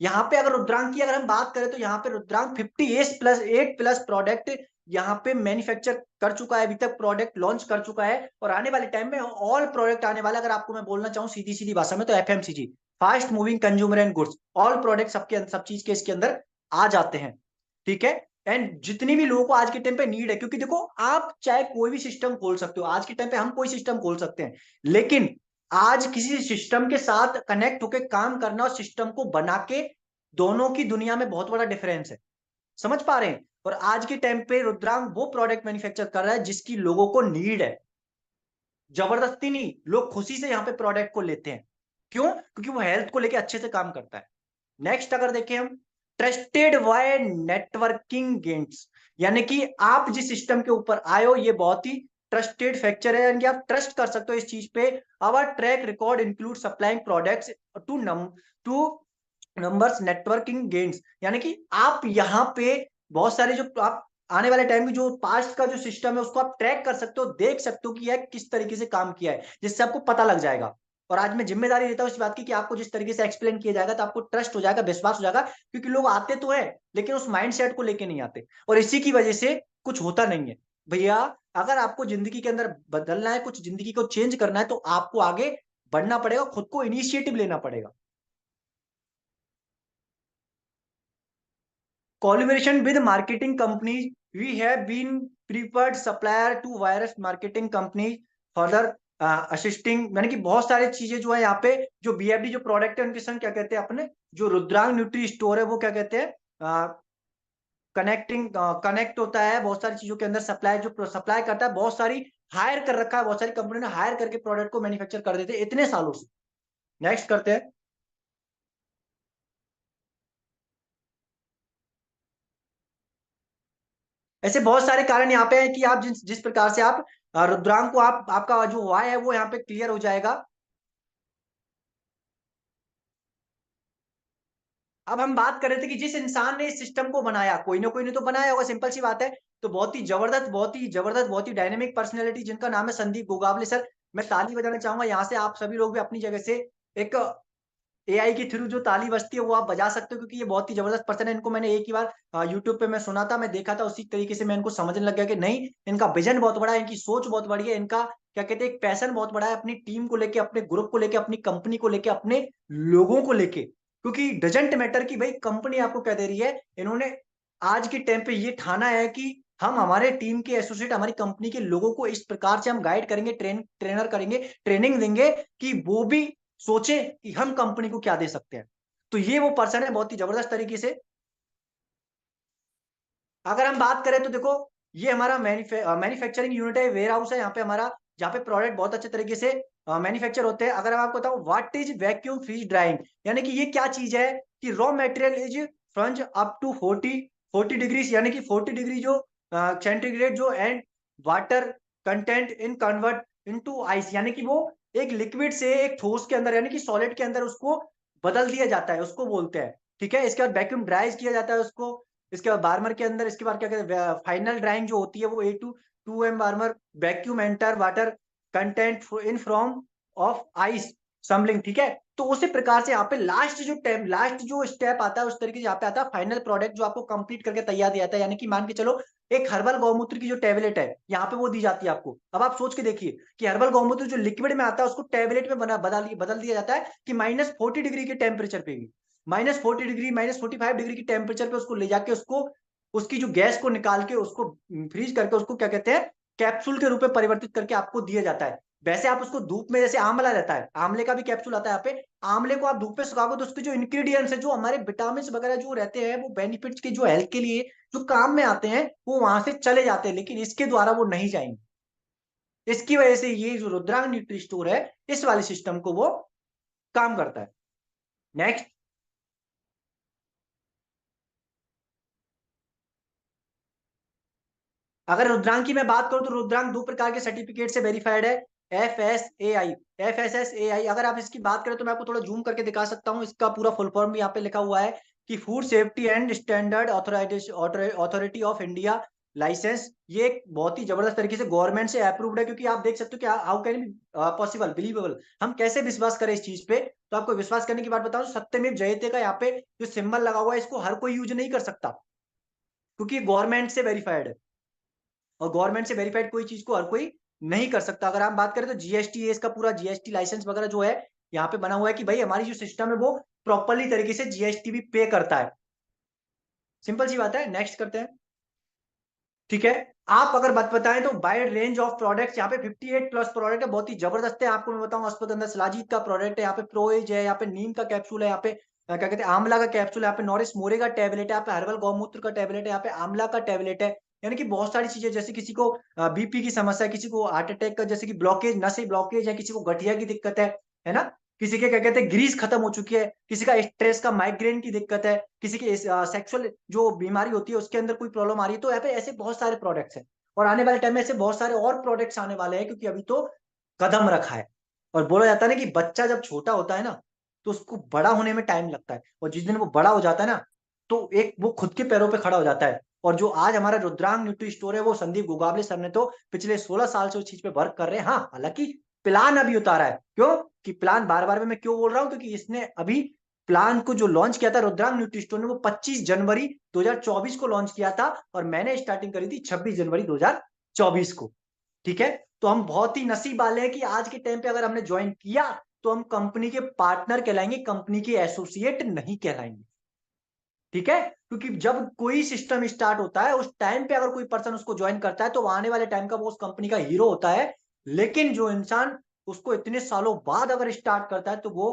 S2: यहाँ पे अगर रुद्रांक की अगर हम बात करें तो यहाँ पे रुद्रांक 58+ प्रोडक्ट यहाँ पे मैन्युफैक्चर कर चुका है, अभी तक प्रोडक्ट लॉन्च कर चुका है, और आने वाले टाइम में ऑल प्रोडक्ट आने वाला, अगर आपको मैं बोलना चाहूँ सीधी सीधी भाषा में, तो FMCG, fast moving consumer and goods, all product सबके सब चीज के इसके अंदर आ जाते हैं। ठीक है, एंड जितनी भी लोगों को आज के टाइम पे नीड है, क्योंकि देखो आप चाहे कोई भी सिस्टम खोल सकते हो, आज के टाइम पे हम कोई सिस्टम खोल सकते हैं, लेकिन आज किसी सिस्टम के साथ कनेक्ट होकर काम करना और सिस्टम को बना के, दोनों की दुनिया में बहुत बड़ा डिफरेंस है। समझ पा रहे हैं? और आज के टाइम पे रुद्रांग वो प्रोडक्ट मैन्युफैक्चर कर रहा है जिसकी लोगों को नीड है। जबरदस्ती नहीं, लोग खुशी से यहाँ पे प्रोडक्ट को लेते हैं। क्यों? क्योंकि वो हेल्थ को लेके अच्छे से काम करता है। नेक्स्ट अगर देखें हम, ट्रस्टेड बाय नेटवर्किंग गेट्स, यानी कि आप जिस सिस्टम के ऊपर आए हो ये बहुत ही ट्रस्टेड फैक्चर है, यानी कि आप ट्रस्ट कर सकते हो इस चीज पे। Our track record include supplying products to numbers networking gains, यानी कि आप यहाँ पे बहुत सारे जो आप आने वाले टाइम में जो पास्ट का जो सिस्टम है उसको आप ट्रैक कर सकते हो, देख सकते हो कि यह किस तरीके से काम किया है, जिससे आपको पता लग जाएगा। और आज मैं जिम्मेदारी लेता हूँ इस बात की कि आपको जिस तरीके से एक्सप्लेन किया जाएगा तो आपको ट्रस्ट हो जाएगा, विश्वास हो जाएगा, क्योंकि लोग आते तो है लेकिन उस माइंडसेट को लेके नहीं आते। और इसी की वजह से कुछ होता नहीं है भैया। अगर आपको जिंदगी के अंदर बदलना है, कुछ जिंदगी को चेंज करना है, तो आपको आगे बढ़ना पड़ेगा, खुद को इनिशिएटिव लेना पड़ेगा। Collaboration with marketing companies, we have been preferred supplier to various marketing companies further assisting, यानी कि बहुत सारी चीजें जो है यहाँ पे, जो बीएफडी जो प्रोडक्ट है उनके संग क्या कहते हैं, अपने जो रुद्रांग न्यूट्री स्टोर है वो क्या कहते हैं, कनेक्टिंग कनेक्ट होता है बहुत सारी चीजों के अंदर, सप्लाई जो सप्लाई करता है, बहुत सारी हायर कर रखा है, बहुत सारी कंपनी ने हायर करके प्रोडक्ट को मैन्युफैक्चर कर देते हैं इतने सालों से। नेक्स्ट करते हैं। ऐसे बहुत सारे कारण यहाँ पे है कि आप जिस जिस प्रकार से आप रुद्रांग को आप आपका जो वाय है वो यहाँ पे क्लियर हो जाएगा। अब हम बात कर रहे थे कि जिस इंसान ने इस सिस्टम को बनाया, कोई ना कोई ने तो बनाया होगा, सिंपल सी बात है। तो बहुत ही जबरदस्त, बहुत ही जबरदस्त, बहुत ही डायनेमिक पर्सनैलिटी जिनका नाम है संदीप गोगावले सर। मैं ताली बजाना चाहूंगा यहाँ से, आप सभी लोग भी अपनी जगह से एक एआई के थ्रू जो ताली बजती है वो आप बजा सकते हो, क्योंकि ये बहुत ही जबरदस्त पर्सन है। इनको मैंने एक ही बार यूट्यूब पे मैं सुना था, मैं देखा था, उसी तरीके से मैं इनको समझने लग गया कि नहीं, इनका विजन बहुत बड़ा है, इनकी सोच बहुत बड़ी है, इनका क्या कहते हैं एक पैशन बहुत बड़ा है, अपनी टीम को लेके, अपने ग्रुप को लेके, अपनी कंपनी को लेके, अपने लोगों को लेके। क्योंकि डजेंट मैटर कि भाई कंपनी आपको क्या दे रही है, इन्होंने आज के टाइम पे ये ठाना है कि हम हमारे टीम के एसोसिएट, हमारी कंपनी के लोगों को इस प्रकार से हम गाइड करेंगे, ट्रेनर करेंगे, ट्रेनिंग देंगे कि वो भी सोचे कि हम कंपनी को क्या दे सकते हैं। तो ये वो पर्सन है बहुत ही जबरदस्त तरीके से। अगर हम बात करें तो देखो, ये हमारा मैन्युफैक्चरिंग यूनिट है, वेयर हाउस है यहाँ पे हमारा, जहाँ पे प्रोडक्ट बहुत अच्छे तरीके से मैन्युफैक्चर होते हैं। अगर मैं आपको बताऊं what is vacuum freeze drying, यानी कि ये क्या चीज है कि raw material is frozen up to 40 degree, यानी कि 40 डिग्री जो सेंटीग्रेड जो, and water content in convert into ice, यानी कि वो एक लिक्विड से एक ठोस के अंदर, यानी कि सॉलिड के अंदर उसको बदल दिया जाता है, उसको बोलते हैं। ठीक है, इसके बाद वैक्यूम ड्राइज किया जाता है उसको, इसके बाद बार्मर के अंदर, इसके बाद क्या कहते हैं फाइनल ड्राइंग जो होती है वो A to 2M बार्मर, vacuum enter water content in from of ice सम्बलिंग। ठीक है, तो उसी प्रकार से यहाँ पे लास्ट जो स्टेप आता है, उस तरीके से यहाँ पे आता है फाइनल प्रोडक्ट जो आपको कंप्लीट करके तैयार दिया जाता है। यानी कि मान के चलो एक हर्बल गौमूत्र की जो टेबलेट है यहाँ पे वो दी जाती है आपको। अब आप सोच के देखिए कि हर्बल गौमूत्र जो लिक्विड में आता है उसको टेबलेट में बदल दिया जाता है कि -40 डिग्री के टेम्परेचर पे भी, -40 डिग्री, -45 डिग्री की टेम्परेचर पे उसको ले जाके उसको, उसकी जो गैस को निकाल के उसको फ्रीज करके उसको क्या कहते हैं कैप्सूल के रूप में परिवर्तित करके आपको दिया जाता है। वैसे आप उसको धूप में, जैसे आंवला रहता है, आंवले का भी कैप्सूल आता है यहाँ पे, आंवले को आप धूप पे सुखाओगे तो उसके जो इंग्रेडिएंट्स है, जो हमारे विटामिन वगैरह जो रहते हैं, वो बेनिफिट्स के जो हेल्थ के लिए जो काम में आते हैं, वो वहां से चले जाते हैं, लेकिन इसके द्वारा वो नहीं जाएंगे। इसकी वजह से ये जो रुद्रांग न्यूट्री स्टोर है, इस वाले सिस्टम को वो काम करता है। नेक्स्ट, अगर रुद्रांक की मैं बात करूं तो रुद्रांक दो प्रकार के सर्टिफिकेट से वेरीफाइड है, FSAI। अगर आप इसकी बात करें तो मैं आपको थोड़ा जूम करके दिखा सकता हूं, इसका पूरा फुल फॉर्म भी यहाँ पे लिखा हुआ है कि food safety and standard authority of India licence. ये एक बहुत ही जबरदस्त तरीके से गवर्नमेंट से अप्रूव्ड है, क्योंकि आप देख सकते हो कि how can be possible, believable, हम कैसे विश्वास करें इस चीज पे। तो आपको विश्वास करने की बात बताऊं, सत्यमेव जयते का यहाँ पे जो सिंबल लगा हुआ है, इसको हर कोई यूज नहीं कर सकता, क्योंकि गवर्नमेंट से वेरीफाइड है, और गवर्नमेंट से वेरीफाइड कोई चीज को हर कोई नहीं कर सकता। अगर हम बात करें तो जीएसटी, इसका पूरा जीएसटी लाइसेंस वगैरह जो है यहाँ पे बना हुआ है कि भाई हमारी जो सिस्टम है वो प्रॉपरली तरीके से जीएसटी भी पे करता है। सिंपल सी बात है, नेक्स्ट करते हैं। ठीक है, आप अगर बात बताएं तो वाइड रेंज ऑफ प्रोडक्ट्स, यहाँ पे 58 प्लस प्रोडक्ट है, बहुत ही जबरदस्त है। आपको मैं बताऊं, अश्वगंधा शिलाजीत का प्रोडक्ट है, यहाँ पे प्रोएज है, यहाँ पे नीम का कैप्सूल है, यहाँ पे क्या कहते हैं आंवला का कैप्सूल है, यहाँ पे नॉरिस मोरे का टेबलेट है, यहाँ पे हर्बल गौमूत्र का टेबलेट है, यहाँ पे आंवला का टेबलेट है। यानी कि बहुत सारी चीजें, जैसे किसी को बीपी की समस्या है, किसी को हार्ट अटैक का, जैसे कि ब्लॉकेज, नसें ब्लॉकेज है, किसी को गठिया की दिक्कत है ना, किसी के क्या कहते हैं ग्रीस खत्म हो चुकी है, किसी का स्ट्रेस का माइग्रेन की दिक्कत है, किसी की सेक्सुअल जो बीमारी होती है उसके अंदर कोई प्रॉब्लम आ रही है। तो यहाँ पे ऐसे बहुत सारे प्रोडक्ट्स हैं, और आने वाले टाइम में ऐसे बहुत सारे और प्रोडक्ट्स आने वाले हैं, क्योंकि अभी तो कदम रखा है। और बोला जाता है ना कि बच्चा जब छोटा होता है ना, तो उसको बड़ा होने में टाइम लगता है, और जिस दिन वो बड़ा हो जाता है ना, तो एक वो खुद के पैरों पे खड़ा हो जाता है। और जो आज हमारा रुद्रांग न्यूट्री स्टोर है, वो संदीप गोगावले सर ने तो पिछले 16 साल से उस चीज पे वर्क कर रहे हैं। हाँ, हालांकि प्लान अभी उतारा है, क्यों कि प्लान बार बार में मैं क्यों बोल रहा हूँ, क्योंकि इसने अभी प्लान को जो लॉन्च किया था रुद्रांग न्यूट्रिस्टोर ने, वो 25 जनवरी 2024 को लॉन्च किया था, और मैंने स्टार्टिंग करी थी 26 जनवरी 2024 को। ठीक है, तो हम बहुत ही नसीब वाले हैं कि आज के टाइम पे अगर हमने ज्वाइन किया तो हम कंपनी के पार्टनर कहलाएंगे, कंपनी के एसोसिएट नहीं कहलाएंगे। ठीक है, क्योंकि जब कोई सिस्टम स्टार्ट होता है उस टाइम पे अगर कोई पर्सन उसको ज्वाइन करता है तो आने वाले टाइम का वो उस कंपनी का हीरो होता है। लेकिन जो इंसान उसको इतने सालों बाद अगर स्टार्ट करता है तो वो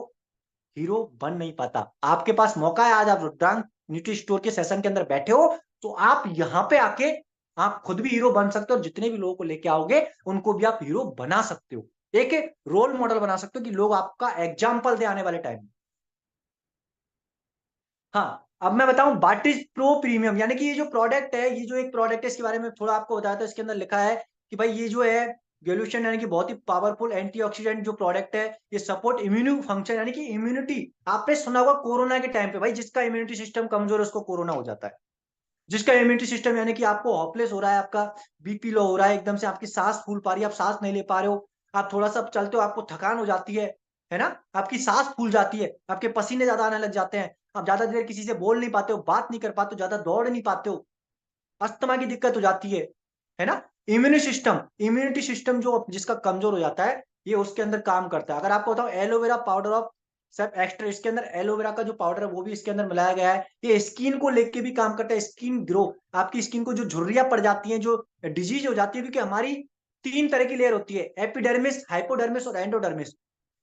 S2: हीरो बन नहीं पाता। आपके पास मौका है, आज आप रुद्रांक न्यूट्री स्टोर के सेशन के अंदर बैठे हो, तो आप यहाँ पे आके आप खुद भी हीरो बन सकते हो, और जितने भी लोगों को लेके आओगे उनको भी आप हीरो बना सकते हो, एक रोल मॉडल बना सकते हो कि लोग आपका एग्जाम्पल दे आने वाले टाइम में। हाँ, अब मैं बताऊं व्हाट इज प्रो प्रीमियम, यानी कि ये जो प्रोडक्ट है, ये जो एक प्रोडक्ट है, इसके बारे में थोड़ा आपको बताया था। इसके अंदर लिखा है कि भाई ये जो है ग्लूशन, यानी कि बहुत ही पावरफुल एंटीऑक्सीडेंट जो प्रोडक्ट है, ये सपोर्ट इम्यून फंक्शन, यानी कि इम्यूनिटी। आपने सुना होगा कोरोना के टाइम पे भाई जिसका इम्यूनिटी सिस्टम कमजोर है उसको कोरोना हो जाता है। जिसका इम्यूनिटी सिस्टम, यानी कि आपको हॉपलेस हो रहा है, आपका बीपी लो हो रहा है, एकदम से आपकी सांस फूल पा रही है, आप सांस नहीं ले पा रहे हो, आप थोड़ा सा चलते हो आपको थकान हो जाती है ना, आपकी सांस फूल जाती है, आपके पसीने ज्यादा आने लग जाते हैं, आप ज्यादा देर किसी से बोल नहीं पाते हो, बात नहीं कर पाते हो, ज्यादा दौड़ नहीं पाते हो, अस्थमा की दिक्कत हो जाती है ना। इम्यूनिटी सिस्टम जो जिसका कमजोर हो जाता है, ये उसके अंदर काम करता है। अगर आपको बताओ एलोवेरा पाउडर ऑफ सब एक्स्ट्रा, इसके अंदर एलोवेरा का जो पाउडर है वो भी इसके अंदर मिलाया गया है। ये स्किन को लेके भी काम करता है, स्किन ग्रो, आपकी स्किन को जो झुर्रियां पड़ जाती हैं, जो डिजीज हो जाती है, क्योंकि हमारी 3 तरह की लेयर होती है, एपिडर्मिस, हाइपोडर्मिस और एंडोडर्मिस।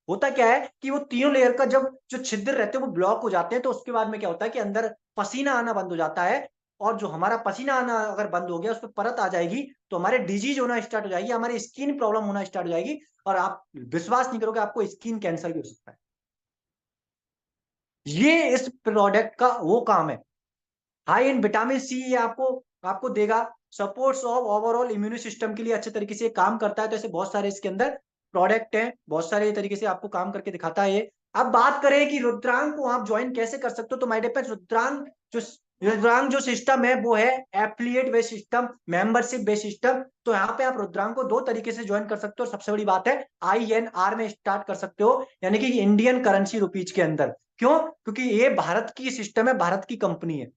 S2: होता क्या है कि वो तीनों लेयर का जब जो छिद्र रहते हैं वो ब्लॉक हो जाते हैं, तो उसके बाद में क्या होता है कि अंदर पसीना आना बंद हो जाता है, और जो हमारा पसीना आना अगर बंद हो गया, उस पर परत आ जाएगी, तो हमारे डिजीज होना स्टार्ट हो जाएगी, हमारी स्किन प्रॉब्लम होना स्टार्ट हो जाएगी, और आप विश्वास नहीं करोगे आपको स्किन कैंसर भी हो सकता है। ये इस प्रोडक्ट का वो काम है। हाई इन विटामिन सी, ये आपको आपको देगा, supports of overall immune system के लिए अच्छे तरीके से काम करता है। तो ऐसे बहुत सारे इसके अंदर प्रोडक्ट हैं, बहुत सारे तरीके से आपको काम करके दिखाता है ये। अब बात करें कि रुद्रांग को आप ज्वाइन कैसे कर सकते हो, तो माय डियर फ्रेंड्स, जो रुद्रांग जो सिस्टम है वो है affiliate based system, membership based system. तो यहाँ पे आप रुद्रांग को 2 तरीके से ज्वाइन कर सकते हो। सबसे बड़ी बात है INR में स्टार्ट कर सकते हो, यानी कि इंडियन करेंसी रुपीज के अंदर। क्यों? क्योंकि ये भारत की सिस्टम है, भारत की कंपनी है।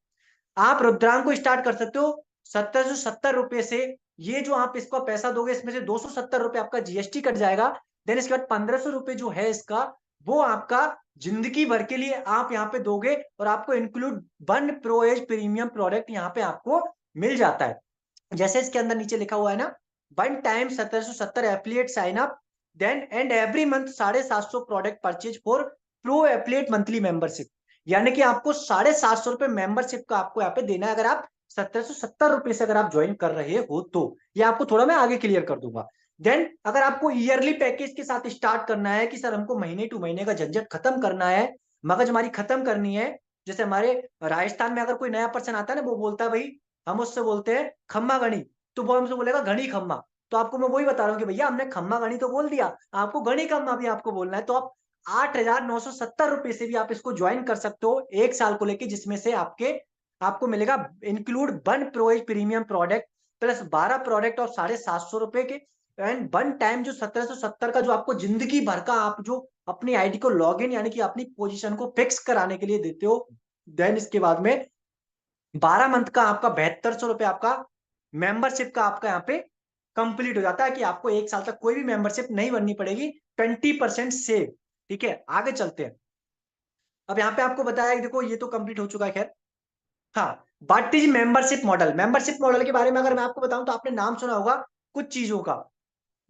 S2: आप रुद्रांक को स्टार्ट कर सकते हो 1770 रुपए से। ये जो आप इसका पैसा दोगे, इसमें से 270 रुपए आपका GST कट जाएगा। देन इसके बाद 1500 रुपए जो है इसका, वो आपका जिंदगी भर के लिए आप यहाँ पे दोगे, और आपको include one pro as premium product यहाँ पे आपको मिल जाता है। जैसे इसके अंदर नीचे लिखा हुआ है ना, one time 1770 affiliate sign up, then and every month 750 product purchase for pro affiliate monthly membership. यानी कि आपको 750 रुपए मेंबरशिप का आपको यहाँ पे देना है, अगर आप 1770 रुपए से अगर आप ज्वाइन कर रहे हो तो। ये आपको थोड़ा मैं आगे क्लियर कर दूंगा। देन अगर आपको ईयरली पैकेज के साथ स्टार्ट करना है कि सर हमको महीने टू महीने का झंझट खत्म करना है, मगजमारी खत्म करनी है। जैसे हमारे राजस्थान में अगर कोई नया पर्सन आता है ना, वो बोलता है भाई, हम उससे बोलते हैं खम्मा गणी, तो वो हमसे बोलेगा घनी खम्मा। तो आपको मैं वही बता रहा हूँ कि भैया हमने खम्मा गणी तो बोल दिया, आपको गणी खम्मा भी आपको बोलना है। तो आप 8,970 रुपए से भी आप इसको ज्वाइन कर सकते हो 1 साल को लेके, जिसमें से आपको मिलेगा include one ProAge premium product plus 12 product और 750 रुपए के, एंड वन टाइम जो 1770 का जो आपको जिंदगी भर का आप जो अपनी आईडी को लॉग इन, यानी कि अपनी पोजीशन को फिक्स कराने के लिए देते हो। देन इसके बाद में 12 मंथ का आपका 7200 रुपए आपका मेंबरशिप का आपका यहाँ पे कंप्लीट हो जाता है, कि आपको 1 साल तक कोई भी मेंबरशिप नहीं बननी पड़ेगी, 20% सेव। ठीक है, आगे चलते हैं। अब यहाँ पे आपको बताया कि देखो ये तो कंप्लीट हो चुका है, खैर। हाँ, what is membership model. Membership model के बारे में अगर मैं आपको बताऊं तो आपने नाम सुना होगा कुछ चीजों का,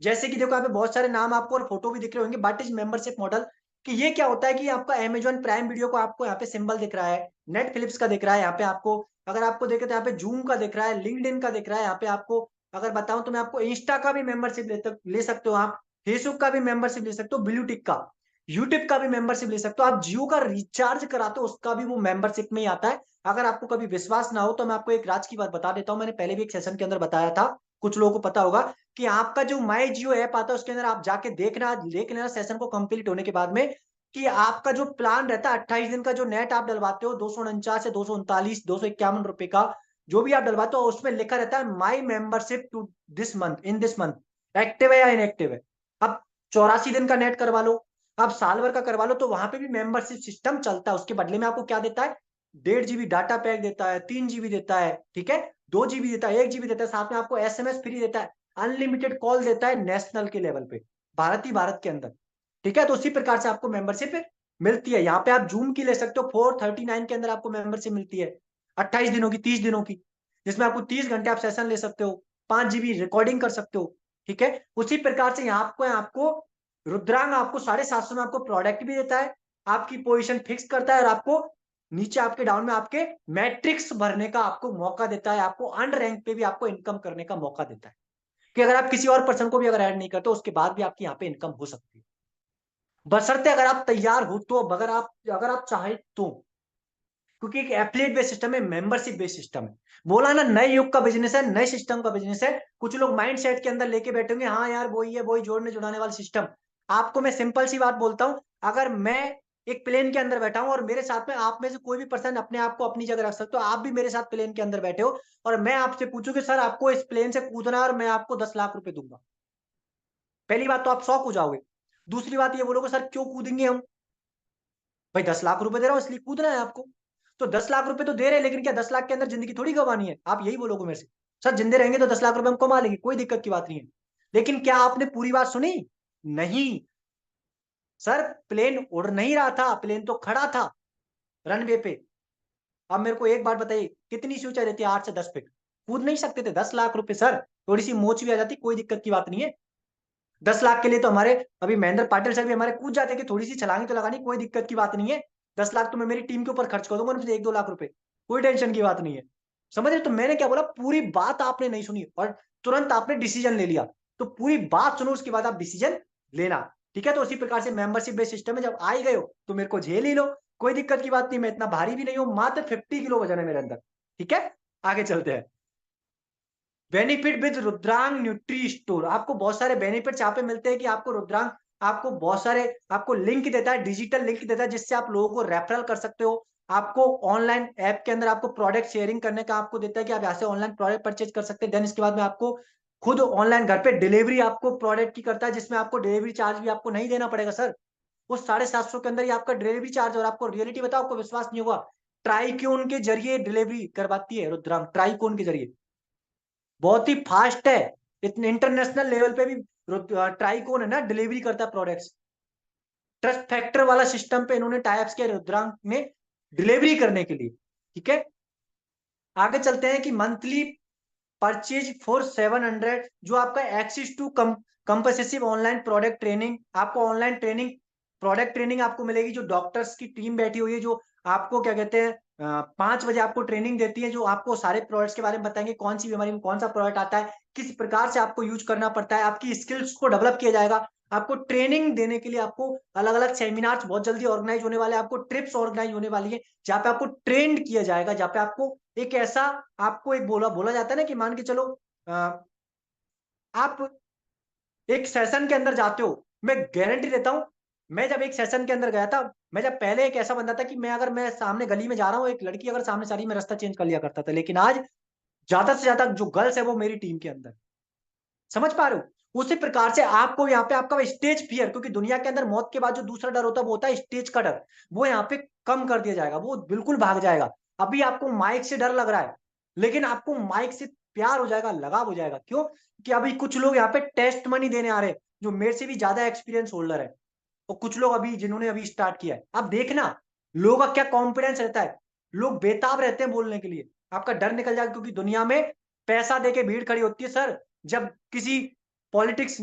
S2: जैसे कि देखो यहाँ पे बहुत सारे नाम आपको और फोटो भी दिख रहे होंगे। व्हाट इज मेंबरशिप मॉडल, कि ये क्या होता है कि आपका अमेजॉन प्राइम वीडियो को आपको यहाँ पे सिंबल दिख रहा है, नेटफ्लिक्स का दिख रहा है यहाँ पे आपको, अगर आपको देखे तो यहाँ पे जूम का दिख रहा है, लिंक्डइन का दिख रहा है यहाँ पे आपको। अगर बताऊं तो मैं आपको इंस्टा का भी मेंबरशिप ले सकते हो आप, फेसबुक का भी मेंबरशिप ले सकते हो, ब्लूटिक का, यूट्यूब का भी मेंबरशिप ले सकते हो, आप जियो का रिचार्ज कराते हो उसका भी वो मेंबरशिप में ही आता है। अगर आपको कभी विश्वास ना हो तो मैं आपको एक राज की बात बता देता हूँ, मैंने पहले भी एक सेशन के अंदर बताया था, कुछ लोगों को पता होगा, कि आपका जो माई जियो ऐप आता है उसके अंदर आप जाके देखना, देख लेना सेशन को कंप्लीट होने के बाद में, कि आपका जो प्लान रहता है 28 दिन का जो नेट आप डलवाते हो, 249 से 239 251 रुपए का जो भी आप डलवाते हो, उसमें लिखा रहता है my membership to this month, in this month active है या इनएक्टिव है। अब 84 दिन का नेट करवा लो, आप साल भर का करवा लो तो वहां पे भी मेंबरशिप सिस्टम चलता है। उसके बदले में आपको क्या देता है, 1.5 GB डाटा पैक देता है, 3 GB देता है, ठीक है, 2 GB देता है, 1 GB देता है, साथ में आपको SMS फ्री देता है, अनलिमिटेड कॉल देता है नेशनल के लेवल पे, भारत के अंदर, ठीक है। तो उसी प्रकार से आपको मेंबरशिप मिलती है। यहाँ पे आप जूम की ले सकते हो, 439 के अंदर आपको मेंबरशिप मिलती है, 28 दिनों की, 30 दिनों की, जिसमें आपको 30 घंटे आप सेशन ले सकते हो, 5 GB रिकॉर्डिंग कर सकते हो, ठीक है। उसी प्रकार से यहाँ आपको रुद्रांग आपको 750 में आपको प्रोडक्ट भी देता है, आपकी पोजीशन फिक्स करता है, और आपको नीचे आपके डाउन में आपके मैट्रिक्स भरने का आपको मौका देता है, आपको अन रैंक पे भी आपको इनकम करने का मौका देता है, कि अगर आप किसी और पर्सन को भी अगर ऐड नहीं करते उसके बाद भी आपकी यहाँ पे इनकम हो सकती है, बशर्ते अगर आप तैयार हो तो, अगर आप चाहे तो, क्योंकि एक एफिलिएट बेस्ड सिस्टम है, मेंबरशिप बेस्ड सिस्टम है। बोला ना, नए युग का बिजनेस है, नए सिस्टम का बिजनेस है। कुछ लोग माइंड सेट के अंदर लेके बैठेंगे, हाँ यार वही है, वही जोड़ने जुड़ाने वाला सिस्टम। आपको मैं सिंपल सी बात बोलता हूं, अगर मैं एक प्लेन के अंदर बैठा हूं और मेरे साथ में आप में से कोई भी पर्सन अपने आप को अपनी जगह रख सकते हो, आप भी मेरे साथ प्लेन के अंदर बैठे हो, और मैं आपसे पूछूं कि सर आपको इस प्लेन से कूदना है और मैं आपको 10 लाख रुपए दूंगा, पहली बात तो आप शॉक हो जाओगे। दूसरी बात ये बोलोगे सर क्यों कूदेंगे हम, भाई 10 लाख रुपए दे रहा हूं इसलिए कूदना है आपको। तो 10 लाख रुपए तो दे रहे हैं, लेकिन क्या 10 लाख के अंदर जिंदगी थोड़ी गंवानी है, आप यही बोलोगे मेरे से। सर जिंदे रहेंगे तो 10 लाख रुपए हम कमा लेंगे, कोई दिक्कत की बात नहीं है। लेकिन क्या आपने पूरी बात सुनी? नहीं सर, प्लेन उड़ नहीं रहा था, प्लेन तो खड़ा था रनवे पे। अब मेरे को एक बात बताइए, कितनी सी ऊंचाई रहती है? 8 से 10 फीट। कूद नहीं सकते थे? 10 लाख रुपए सर, थोड़ी सी मोच भी आ जाती, कोई दिक्कत की बात नहीं है। 10 लाख के लिए तो हमारे अभी महेंद्र पाटिल सर भी हमारे कूद जाते कि थोड़ी सी छलांगी तो लगानी, कोई दिक्कत की बात नहीं है। 10 लाख तो मैं मेरी टीम के ऊपर खर्च कर दूंगा, उनसे 1-2 लाख रुपए, कोई टेंशन की बात नहीं है। समझ रहे? तो मैंने क्या बोला, पूरी बात आपने नहीं सुनी और तुरंत आपने डिसीजन ले लिया। तो पूरी बात सुनो, उसके बाद आप डिसीजन लेना, ठीक है। तो उसी प्रकार से मेंबरशिप बेस्ड सिस्टम में जब आ ही गए हो तो मेरे को झेल ही लो, कोई दिक्कत की बात नहीं। मैं इतना भारी भी नहीं हूं, मात्र 50 किलो वजन है मेरे अंदर, ठीक है। आगे चलते हैं। बेनिफिट विद रुद्रांग न्यूट्री स्टोर, आपको बहुत सारे बेनिफिट्स यहाँ पे मिलते हैं कि आपको रुद्रांग आपको बहुत सारे आपको लिंक देता है, डिजिटल लिंक देता है, जिससे आप लोगों को रेफरल कर सकते हो। आपको ऑनलाइन ऐप के अंदर आपको प्रोडक्ट शेयरिंग करने का आपको देता है कि आप यहाँ से ऑनलाइन प्रोडक्ट परचेज कर सकते हैं। देन इसके बाद में आपको खुद ऑनलाइन घर पे डिलीवरी आपको प्रोडक्ट की करता है, जिसमें आपको डिलीवरी चार्ज भी आपको नहीं देना पड़ेगा सर। वो 750 के अंदर ही आपका डिलीवरी चार्ज। और आपको रियलिटी बताओ, आपको विश्वास नहीं होगा, ट्राईक्यून के जरिए डिलीवरी करवाती है रुद्रांग, ट्राईक्यून के जरिए, बहुत ही फास्ट है। इतने इंटरनेशनल लेवल पे भी ट्राईकोन है ना, डिलीवरी करता है प्रोडक्ट्स। ट्रस्ट फैक्टर वाला सिस्टम पे इन्होंने टाइप्स किया रुद्रांक में डिलीवरी करने के लिए, ठीक है। आगे चलते हैं कि मंथली परचेज फॉर 700, जो आपका access to comprehensive online product training, आपको ऑनलाइन ट्रेनिंग प्रोडक्ट ट्रेनिंग आपको मिलेगी, जो डॉक्टर्स की टीम बैठी हुई है, जो आपको क्या कहते हैं 5 बजे आपको ट्रेनिंग देती है, जो आपको सारे प्रोडक्ट्स के बारे में बताएंगे, कौन सी बीमारी में कौन सा प्रोडक्ट आता है, किस प्रकार से आपको यूज करना पड़ता है, आपकी स्किल्स को डेवलप किया जाएगा। आपको ट्रेनिंग देने के लिए आपको अलग अलग सेमिनार्स बहुत जल्दी ऑर्गेनाइज होने वाले हैं, आपको ट्रिप्स ऑर्गेनाइज होने वाली है, जहाँ पे आपको ट्रेंड किया जाएगा, जहाँ पे आपको एक ऐसा, आपको एक बोला बोला जाता है ना कि मान के चलो आप एक सेशन के अंदर जाते हो, मैं गारंटी देता हूं, मैं जब एक सेशन के अंदर गया था, मैं जब पहले एक ऐसा बंदा था कि मैं अगर मैं सामने गली में जा रहा हूँ, एक लड़की अगर सामने से आ रही है, मैं रास्ता चेंज कर लिया करता था, लेकिन आज ज्यादा से ज्यादा जो गर्ल्स है वो मेरी टीम के अंदर। समझ पा रहे हो? उसी प्रकार से आपको यहाँ पे आपका स्टेज फियर, क्योंकि दुनिया के अंदर मौत के बाद जो दूसरा डर होता है वो होता है स्टेज का डर, वो यहाँ पे कम कर दिया जाएगा, वो बिल्कुल भाग जाएगा। अभी आपको माइक से डर लग रहा है, लेकिन आपको माइक से प्यार हो जाएगा, लगाव हो जाएगा। क्यों? कि अभी कुछ लोग यहाँ पे टेस्ट मनी देने आ रहे हैं, जो मेरे से भी ज्यादा एक्सपीरियंस होल्डर है, और कुछ लोग अभी जिन्होंने अभी स्टार्ट किया है। अब देखना लोगों का क्या कॉन्फिडेंस रहता है, लोग बेताब रहते हैं बोलने के लिए, आपका डर निकल जाएगा, क्योंकि दुनिया में पैसा देके भीड़ खड़ी होती है सर। जब किसी पॉलिटिक्स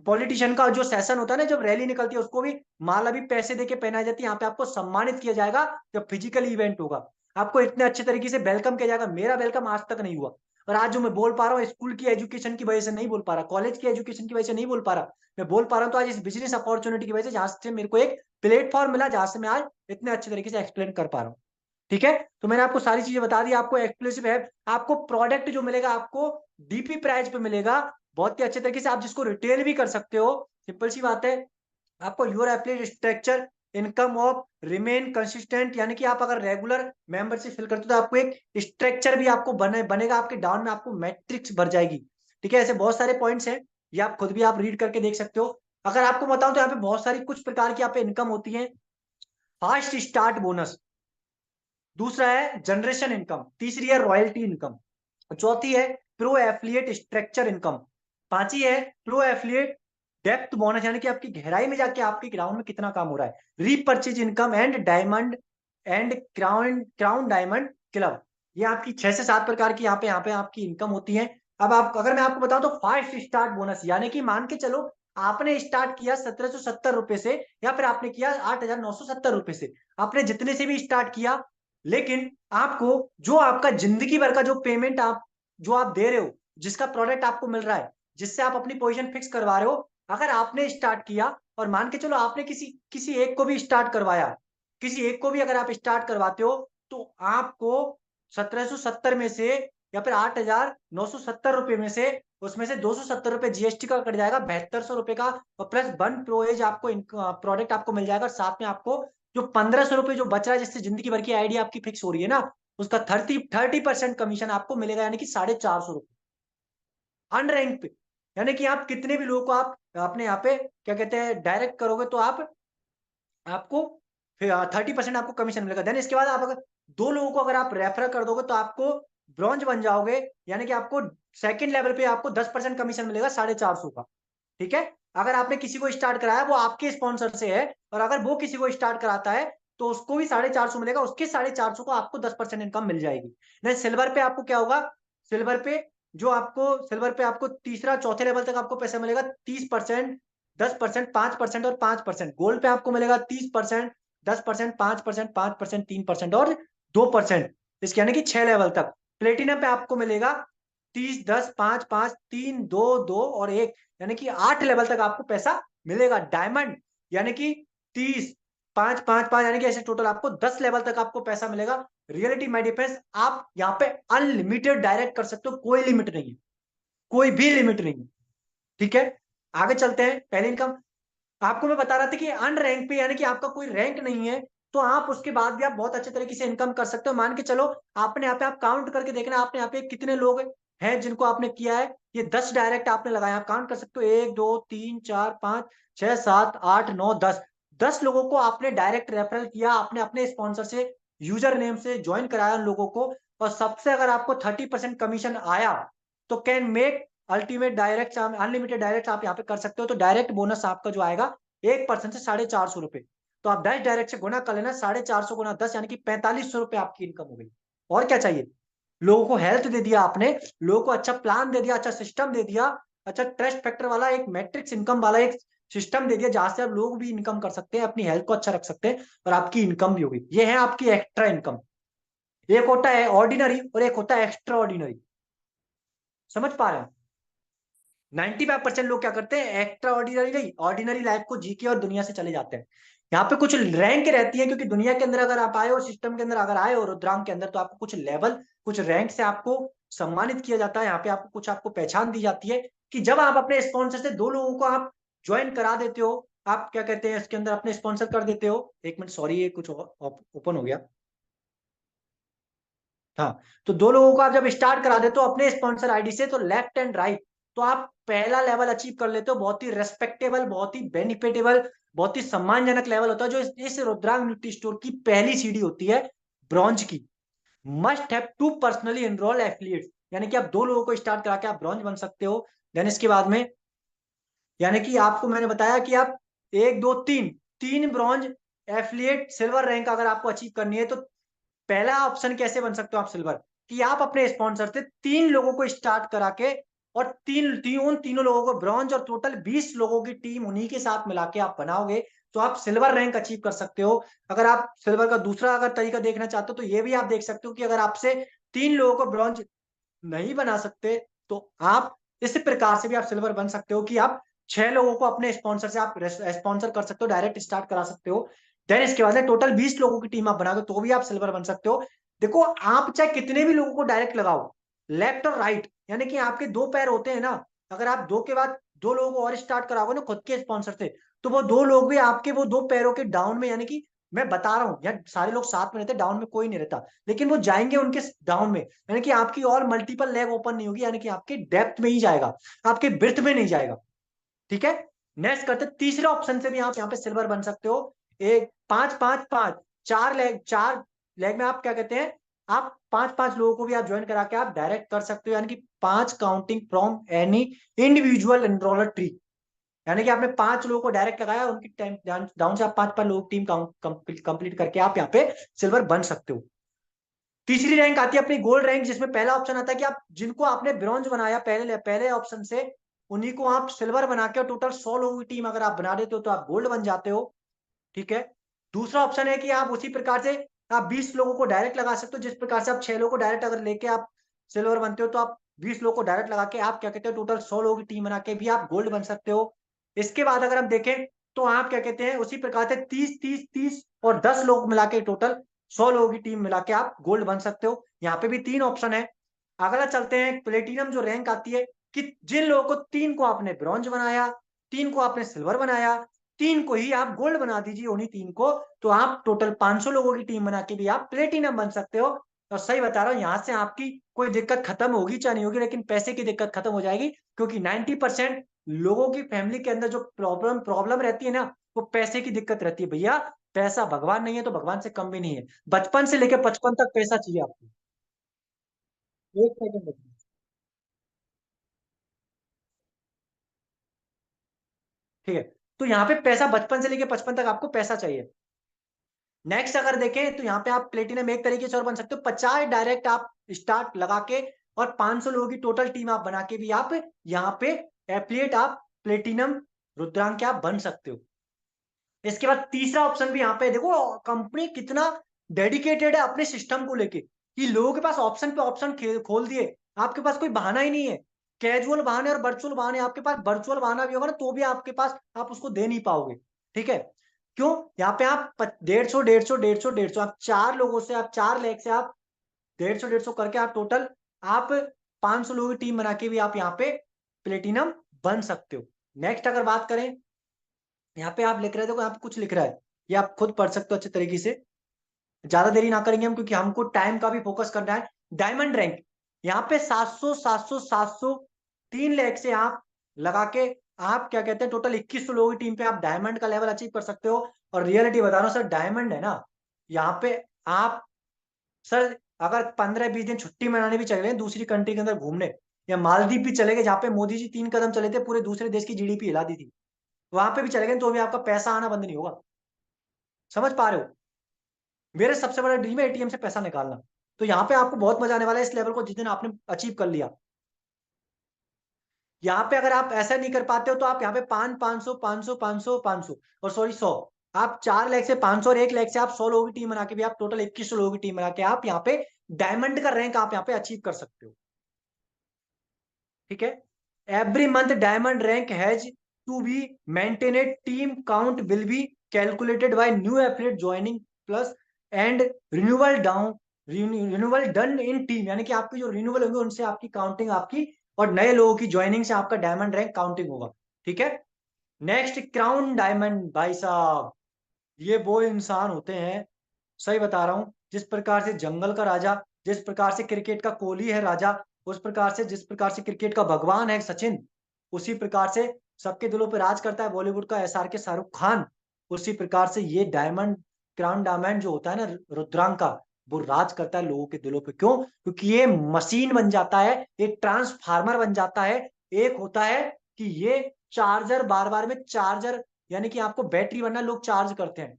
S2: पॉलिटिशियन का जो सेशन होता है ना, जब रैली निकलती है, उसको भी माला भी पैसे देके पहनाई जाती है, यहाँ पे आपको सम्मानित किया जाएगा। जब फिजिकल इवेंट होगा आपको इतने अच्छे तरीके से वेलकम किया जाएगा, मेरा वेलकम आज तक नहीं हुआ। और आज जो मैं बोल पा रहा हूँ, स्कूल की एजुकेशन की वजह से नहीं बोल पा रहा, कॉलेज की एजुकेशन की वजह से नहीं बोल पा रहा, मैं बोल पा रहा हूँ तो आज इस बिजनेस अपॉर्चुनिटी की वजह से, जहां से मेरे को एक प्लेटफॉर्म मिला, जहां से मैं आज इतने अच्छे तरीके से एक्सप्लेन कर पा रहा हूँ, ठीक है। तो मैंने आपको सारी चीजें बता दी, आपको एक्सक्लूसिव है, आपको प्रोडक्ट जो मिलेगा आपको डीपी प्राइस पे मिलेगा, बहुत ही अच्छे तरीके से, आप जिसको रिटेल भी कर सकते हो। सिंपल सी बात है, आपको your application structure income of remain consistent, यानी कि आप अगर रेगुलर मेंबरशिप फिल करते हो तो आपको एक स्ट्रक्चर भी आपको बनेगा, आपके डाउन में आपको मैट्रिक्स भर जाएगी, ठीक है। ऐसे बहुत सारे पॉइंट्स हैं, ये आप खुद भी आप रीड करके देख सकते हो। अगर आपको बताऊं तो यहाँ पे बहुत सारी कुछ प्रकार की यहाँ पे इनकम होती है। फास्ट स्टार्ट बोनस, दूसरा है जनरेशन इनकम, तीसरी है रॉयल्टी इनकम, चौथी है प्रो एफिलिएट स्ट्रक्चर इनकम, पांचवी है प्रो एफिलिएट डेप्थ बोनस, यानी कि आपकी गहराई में जाके आपके ग्राउंड में कितना काम हो रहा है, repurchase income and diamond and crown crown diamond club. ये आपकी 6 से 7 प्रकार की यहाँ पे आपकी इनकम होती है। अब आप, अगर मैं आपको बताऊं तो फास्ट स्टार्ट बोनस, यानी कि मान के चलो आपने स्टार्ट किया 1770 रुपए से, या फिर आपने किया 8970 रुपए से, आपने जितने से भी स्टार्ट किया, लेकिन आपको जो आपका जिंदगी भर का जो पेमेंट आप जो आप दे रहे हो, जिसका प्रोडक्ट आपको मिल रहा है, जिससे आप अपनी पोजीशन फिक्स करवा रहे हो, अगर आपने स्टार्ट किया और मान के चलो आपने किसी किसी एक को भी स्टार्ट करवाया, किसी एक को भी अगर आप स्टार्ट करवाते हो, तो आपको 1770 में से या फिर 8970 रुपए में से, उसमें से 270 रुपए जीएसटी का कट जाएगा, 7200 रुपए का, और प्लस वन प्रो एज आपको प्रोडक्ट आपको मिल जाएगा, और साथ में आपको जो 1500 रुपए जो बच रहा है, जिससे जिंदगी भर की आईडी आपकी फिक्स हो रही है ना, उसका 30% कमीशन आपको मिलेगा, यानी कि 450 रुपए अनरैंक पे। यानी कि आप कितने भी लोगों को आप अपने यहाँ पे क्या कहते हैं डायरेक्ट करोगे, तो आप आपको 30% आपको कमीशन मिलेगा। देन इसके बाद आप अगर दो लोगों को अगर आप रेफर कर दोगे, तो आपको ब्रॉन्ज बन जाओगे, यानी कि आपको सेकंड लेवल पे आपको 10% कमीशन मिलेगा 450 का। ठीक है, अगर आपने किसी को स्टार्ट कराया, वो आपके स्पॉन्सर से है, और अगर वो किसी को स्टार्ट कराता है, तो उसको भी 450 मिलेगा, उसके 450 को आपको 10% इनकम मिल जाएगी। नहीं, सिल्वर पे आपको क्या होगा, सिल्वर पे सिल्वर पे आपको तीसरा चौथे लेवल तक आपको पैसा मिलेगा 30%, 10%, 5% और 5%। गोल्ड पे आपको मिलेगा 30%, 10%, 5%, 5%, 3% और 2%, इसके यानी कि 6 लेवल तक। प्लेटिनम पे आपको मिलेगा 30, 10, 5, 5, 3, 2, 2 और 1, यानी कि 8 लेवल तक आपको पैसा मिलेगा। डायमंड यानी कि 30, 5, 5, 5, यानी कि ऐसे टोटल आपको 10 लेवल तक आपको पैसा मिलेगा। रियलिटी माई डिफेंस, आप यहाँ पे अनलिमिटेड डायरेक्ट कर सकते हो, कोई लिमिट नहीं है, कोई भी लिमिट नहीं है। ठीक है, आगे चलते हैं। पहले इनकम आपको मैं बता रहा था कि अन रैंक पे, यानी कि आपका कोई रैंक नहीं है, तो आप उसके बाद भी आप बहुत अच्छे तरीके से इनकम कर सकते हो। मान के चलो आपने यहाँ पे आप काउंट करके देखना, आपने यहाँ पे कितने लोग हैं जिनको आपने किया है। ये 10 डायरेक्ट आपने लगाया, आप काउंट कर सकते हो, 1, 2, 3, 4, 5, 6, 7, 8, 9, 10, 10 लोगों को आपने डायरेक्ट रेफरल किया, आपने अपने स्पॉन्सर से यूजर नेम से ज्वाइन कराया उन लोगों को, और सबसे अगर आपको 30% कमीशन आया, तो can make ultimate direct, unlimited direct आप यहाँ पे कर सकते हो। तो डायरेक्ट बोनस आपका जो आएगा 1% से 450 रुपए, तो आप 10 डायरेक्ट से गुना कर लेना, 450 गुना 10, यानी कि 4500 रुपए आपकी इनकम हो गई। और क्या चाहिए, लोगों को हेल्थ दे दिया आपने, लोगों को अच्छा प्लान दे दिया, अच्छा सिस्टम दे दिया, अच्छा ट्रस्ट फैक्टर वाला एक मैट्रिक्स इनकम वाला एक सिस्टम दे दिया, जहां से आप लोग भी इनकम कर सकते हैं, अपनी हेल्थ को अच्छा रख सकते हैं, और आपकी इनकम भी होगी। ये है आपकी एक्स्ट्रा इनकम। एक होता है ऑर्डिनरी और एक होता है एक्स्ट्रा ऑर्डिनरी, समझ पा रहे हैं? 95% लोग क्या करते हैं, एक्स्ट्रा ऑर्डिनरी नहीं, ऑर्डिनरी लाइफ को जी के और दुनिया से चले जाते हैं। यहाँ पे कुछ रैंक रहती है, क्योंकि दुनिया के अंदर अगर आप आए हो, सिस्टम के अंदर अगर आए हो, रुद्रांक के अंदर, तो आपको कुछ लेवल, कुछ रैंक से आपको सम्मानित किया जाता है। यहाँ पे आपको कुछ आपको पहचान दी जाती है, कि जब आप अपने स्पॉन्सर से 2 लोगों को आप ज्वाइन करा देते हो, आप क्या कहते हैं इसके अंदर अपने स्पॉन्सर कर देते हो। एक मिनट, सॉरी, ये कुछ ओपन हो गया। हाँ, तो 2 लोगों को आप जब स्टार्ट करा देते हो अपने स्पॉन्सर आईडी से, तो लेफ्ट एंड राइट, तो आप पहला लेवल अचीव कर लेते हो। बहुत ही रेस्पेक्टेबल, बहुत ही बेनिफिटेबल, बहुत ही सम्मानजनक लेवल होता है, जो इस रुद्रांग न्यूट्री स्टोर की पहली सीढ़ी होती है, ब्रॉन्ज की। Must have to personally enrol affiliates, यानी कि आप 2 लोगों को स्टार्ट करा के आप ब्रॉन्ज बन सकते हो। देन इसके बाद में, यानी कि आपको मैंने बताया कि आप 1, 2, 3 ब्रॉन्ज, एफिलिएट, सिल्वर रैंक अगर आपको अचीव करनी है, तो पहला ऑप्शन कैसे बन सकते हो आप सिल्वर, कि आप अपने स्पॉन्सर से 3 लोगों को स्टार्ट करा के, और उन तीनों लोगों को ब्रॉन्ज, और टोटल 20 लोगों की टीम उन्हीं के साथ मिला के आप बनाओगे, तो आप सिल्वर रैंक अचीव कर सकते हो। अगर आप सिल्वर का दूसरा अगर तरीका देखना चाहते हो, तो ये भी आप देख सकते हो कि अगर आपसे 3 लोगों को ब्रॉन्ज नहीं बना सकते, तो आप इस प्रकार से भी आप सिल्वर बन सकते हो, कि आप 6 लोगों को अपने स्पॉन्सर से आप स्पॉन्सर कर सकते हो, डायरेक्ट स्टार्ट करा सकते हो। देन इसके बाद टोटल 20 लोगों की टीम आप बना दो, तो भी आप सिल्वर बन सकते हो। देखो, आप चाहे कितने भी लोगों को डायरेक्ट लगाओ, लेफ्ट और राइट, यानी कि आपके 2 पैर होते हैं ना, अगर आप 2 के बाद 2 लोगों को और स्टार्ट कराओगे ना खुद के स्पॉन्सर से, तो वो 2 लोग भी आपके वो 2 पैरों के डाउन में, यानी कि मैं बता रहा हूँ यार, सारे लोग साथ में रहते, डाउन में कोई नहीं रहता, लेकिन वो जाएंगे उनके डाउन में, यानी कि आपकी और मल्टीपल लेग ओपन नहीं होगी, यानी कि आपके डेप्थ में ही जाएगा, आपके ब्रेथ में नहीं जाएगा। ठीक है, नेक्स्ट करते तीसरे ऑप्शन से भी आप यहाँ पे सिल्वर बन सकते हो। एक 5-5-5 4 लेग में आप क्या कहते हैं, आप 5-5 लोगों को भी आप ज्वाइन करा के आप डायरेक्ट कर सकते हो, यानी कि 5 counting from any individual enroller tree. यानी कि आपने 5 लोगों को डायरेक्ट लगाया, उनकी टाइम डाउन से आप 5-5 लोग टीम कंप्लीट करके आप यहाँ पे सिल्वर बन सकते हो। तीसरी रैंक आती है अपनी गोल्ड रैंक, जिसमें पहला ऑप्शन आता है कि आप जिनको आपने ब्रॉन्ज बनाया पहले पहले ऑप्शन से, उन्हीं को आप सिल्वर बना के टोटल 100 लोगों की टीम अगर आप बना देते हो तो आप गोल्ड बन जाते हो। ठीक है। दूसरा ऑप्शन है कि आप उसी प्रकार से आप 20 लोगों को डायरेक्ट लगा सकते हो, जिस प्रकार से आप 6 लोगों को डायरेक्ट अगर लेके आप सिल्वर बनते हो, तो आप 20 लोगों को डायरेक्ट लगा के आप क्या कहते हो टोटल 100 लोगों की टीम बना के भी आप गोल्ड बन सकते हो। इसके बाद अगर हम देखें तो आप क्या कहते हैं उसी प्रकार से 30-30-30 और 10 लोग मिला के टोटल 100 लोगों की टीम मिला के आप गोल्ड बन सकते हो। यहाँ पे भी 3 ऑप्शन है। अगला चलते हैं प्लेटिनम जो रैंक आती है, कि जिन लोगों को 3 को आपने ब्रॉन्ज बनाया, 3 को आपने सिल्वर बनाया, 3 को ही आप गोल्ड बना दीजिए उन्हीं 3 को, तो आप टोटल 500 लोगों की टीम बना के भी आप प्लेटिनम बन सकते हो। और सही बता रहा हूं, यहां से आपकी कोई दिक्कत खत्म होगी चाहे नहीं होगी, लेकिन पैसे की दिक्कत खत्म हो जाएगी, क्योंकि 90% लोगों की फैमिली के अंदर जो प्रॉब्लम प्रॉब्लम रहती है ना, वो पैसे की दिक्कत रहती है। भैया पैसा भगवान नहीं है, तो भगवान से कम भी नहीं है। बचपन से लेकर 55 तक पैसा चाहिए आपको। एक सेकंड। ठीक है। तो यहाँ पे पैसा बचपन से लेके 55 तक आपको पैसा चाहिए। नेक्स्ट अगर देखें तो यहाँ पे आप प्लेटिनम एक तरीके से और बन सकते हो, 50 डायरेक्ट आप स्टार्ट लगा के और 500 लोगों की टोटल टीम आप बना के भी आप यहाँ पे एफिलिएट आप प्लेटिनम रुद्रांक आप बन सकते हो। इसके बाद तीसरा ऑप्शन भी यहाँ पे देखो, कंपनी कितना डेडिकेटेड है अपने सिस्टम को लेके, कि लोगों के पास ऑप्शन पे ऑप्शन खोल दिए। आपके पास कोई बहाना ही नहीं है। कैजुअल बहाने और वर्चुअल बहाने, आपके पास वर्चुअल बहाना भी होगा ना तो भी आपके पास आप उसको दे नहीं पाओगे। ठीक है। क्यों? यहाँ पे आप 150 आप 4 लोगों से, आप 4 लेग से आप 150 करके आप टोटल आप 500 लोगों की टीम बना के भी आप यहाँ पे प्लेटिनम बन सकते हो। नेक्स्ट अगर बात करें, यहाँ पे आप लिख रहे थे, यहाँ पे कुछ लिख रहा है, ये आप खुद पढ़ सकते हो अच्छे तरीके से। ज्यादा देरी ना करेंगे हम, क्योंकि हमको टाइम का भी फोकस करना है। डायमंड रैंक यहाँ पे 700 3 लेग से आप लगा के आप क्या कहते हैं टोटल 2100 लोगों की टीम पे आप डायमंड का लेवल अचीव कर सकते हो। और रियलिटी बता रहा हूँ सर, डायमंड है ना, यहाँ पे आप सर अगर 15-20 दिन छुट्टी मनाने भी चले गए दूसरी कंट्री के अंदर घूमने, या मालदीव भी चले गए जहाँ पे मोदी जी 3 कदम चले थे पूरे दूसरे देश की जीडीपी हिला दी थी, वहां पे भी चले गए तो भी आपका पैसा आना बंद नहीं होगा। समझ पा रहे हो? मेरे सबसे बड़ा ड्रीम है एटीएम से पैसा निकालना। तो यहाँ पे आपको बहुत मजा आने वाला है इस लेवल को जिस दिन आपने अचीव कर लिया। यहाँ पे अगर आप ऐसा नहीं कर पाते हो तो आप यहाँ पे 500 और सॉरी 100, आप 4 लेग से 500 और 1 लेग से आप 100 लोगों की टीम बना के भी आप टोटल 2100 लोगों की टीम बना के आप यहाँ पे डायमंड का रैंक आप यहाँ पे अचीव कर सकते हो। ठीक है। Every month diamond rank has to be maintained, team count will be calculated by new affiliate joining plus and renewal down renewal done in team, यानी कि आपकी जो रिन्यूअल होंगे उनसे आपकी काउंटिंग आपकी और नए लोगों की ज्वाइनिंग से आपका डायमंड रैंक काउंटिंग होगा। ठीक है। नेक्स्ट क्राउन डायमंड, भाई साहब ये वो इंसान होते हैं, सही बता रहा हूं, जिस प्रकार से जंगल का राजा, जिस प्रकार से क्रिकेट का कोहली है राजा, उस प्रकार से जिस प्रकार से क्रिकेट का भगवान है सचिन, उसी प्रकार से सबके दिलों पे राज करता है बॉलीवुड का एसआर के शाहरुख खान, उसी प्रकार से ये डायमंड क्राउन डायमंड जो होता है ना रुद्रांक का, वो राज करता है लोगों के दिलों पे। क्यों? क्योंकि ये मशीन बन जाता है, एक ट्रांसफार्मर बन जाता है। एक होता है कि ये चार्जर, बार बार में चार्जर, यानी कि आपको बैटरी बनना लोग चार्ज करते हैं,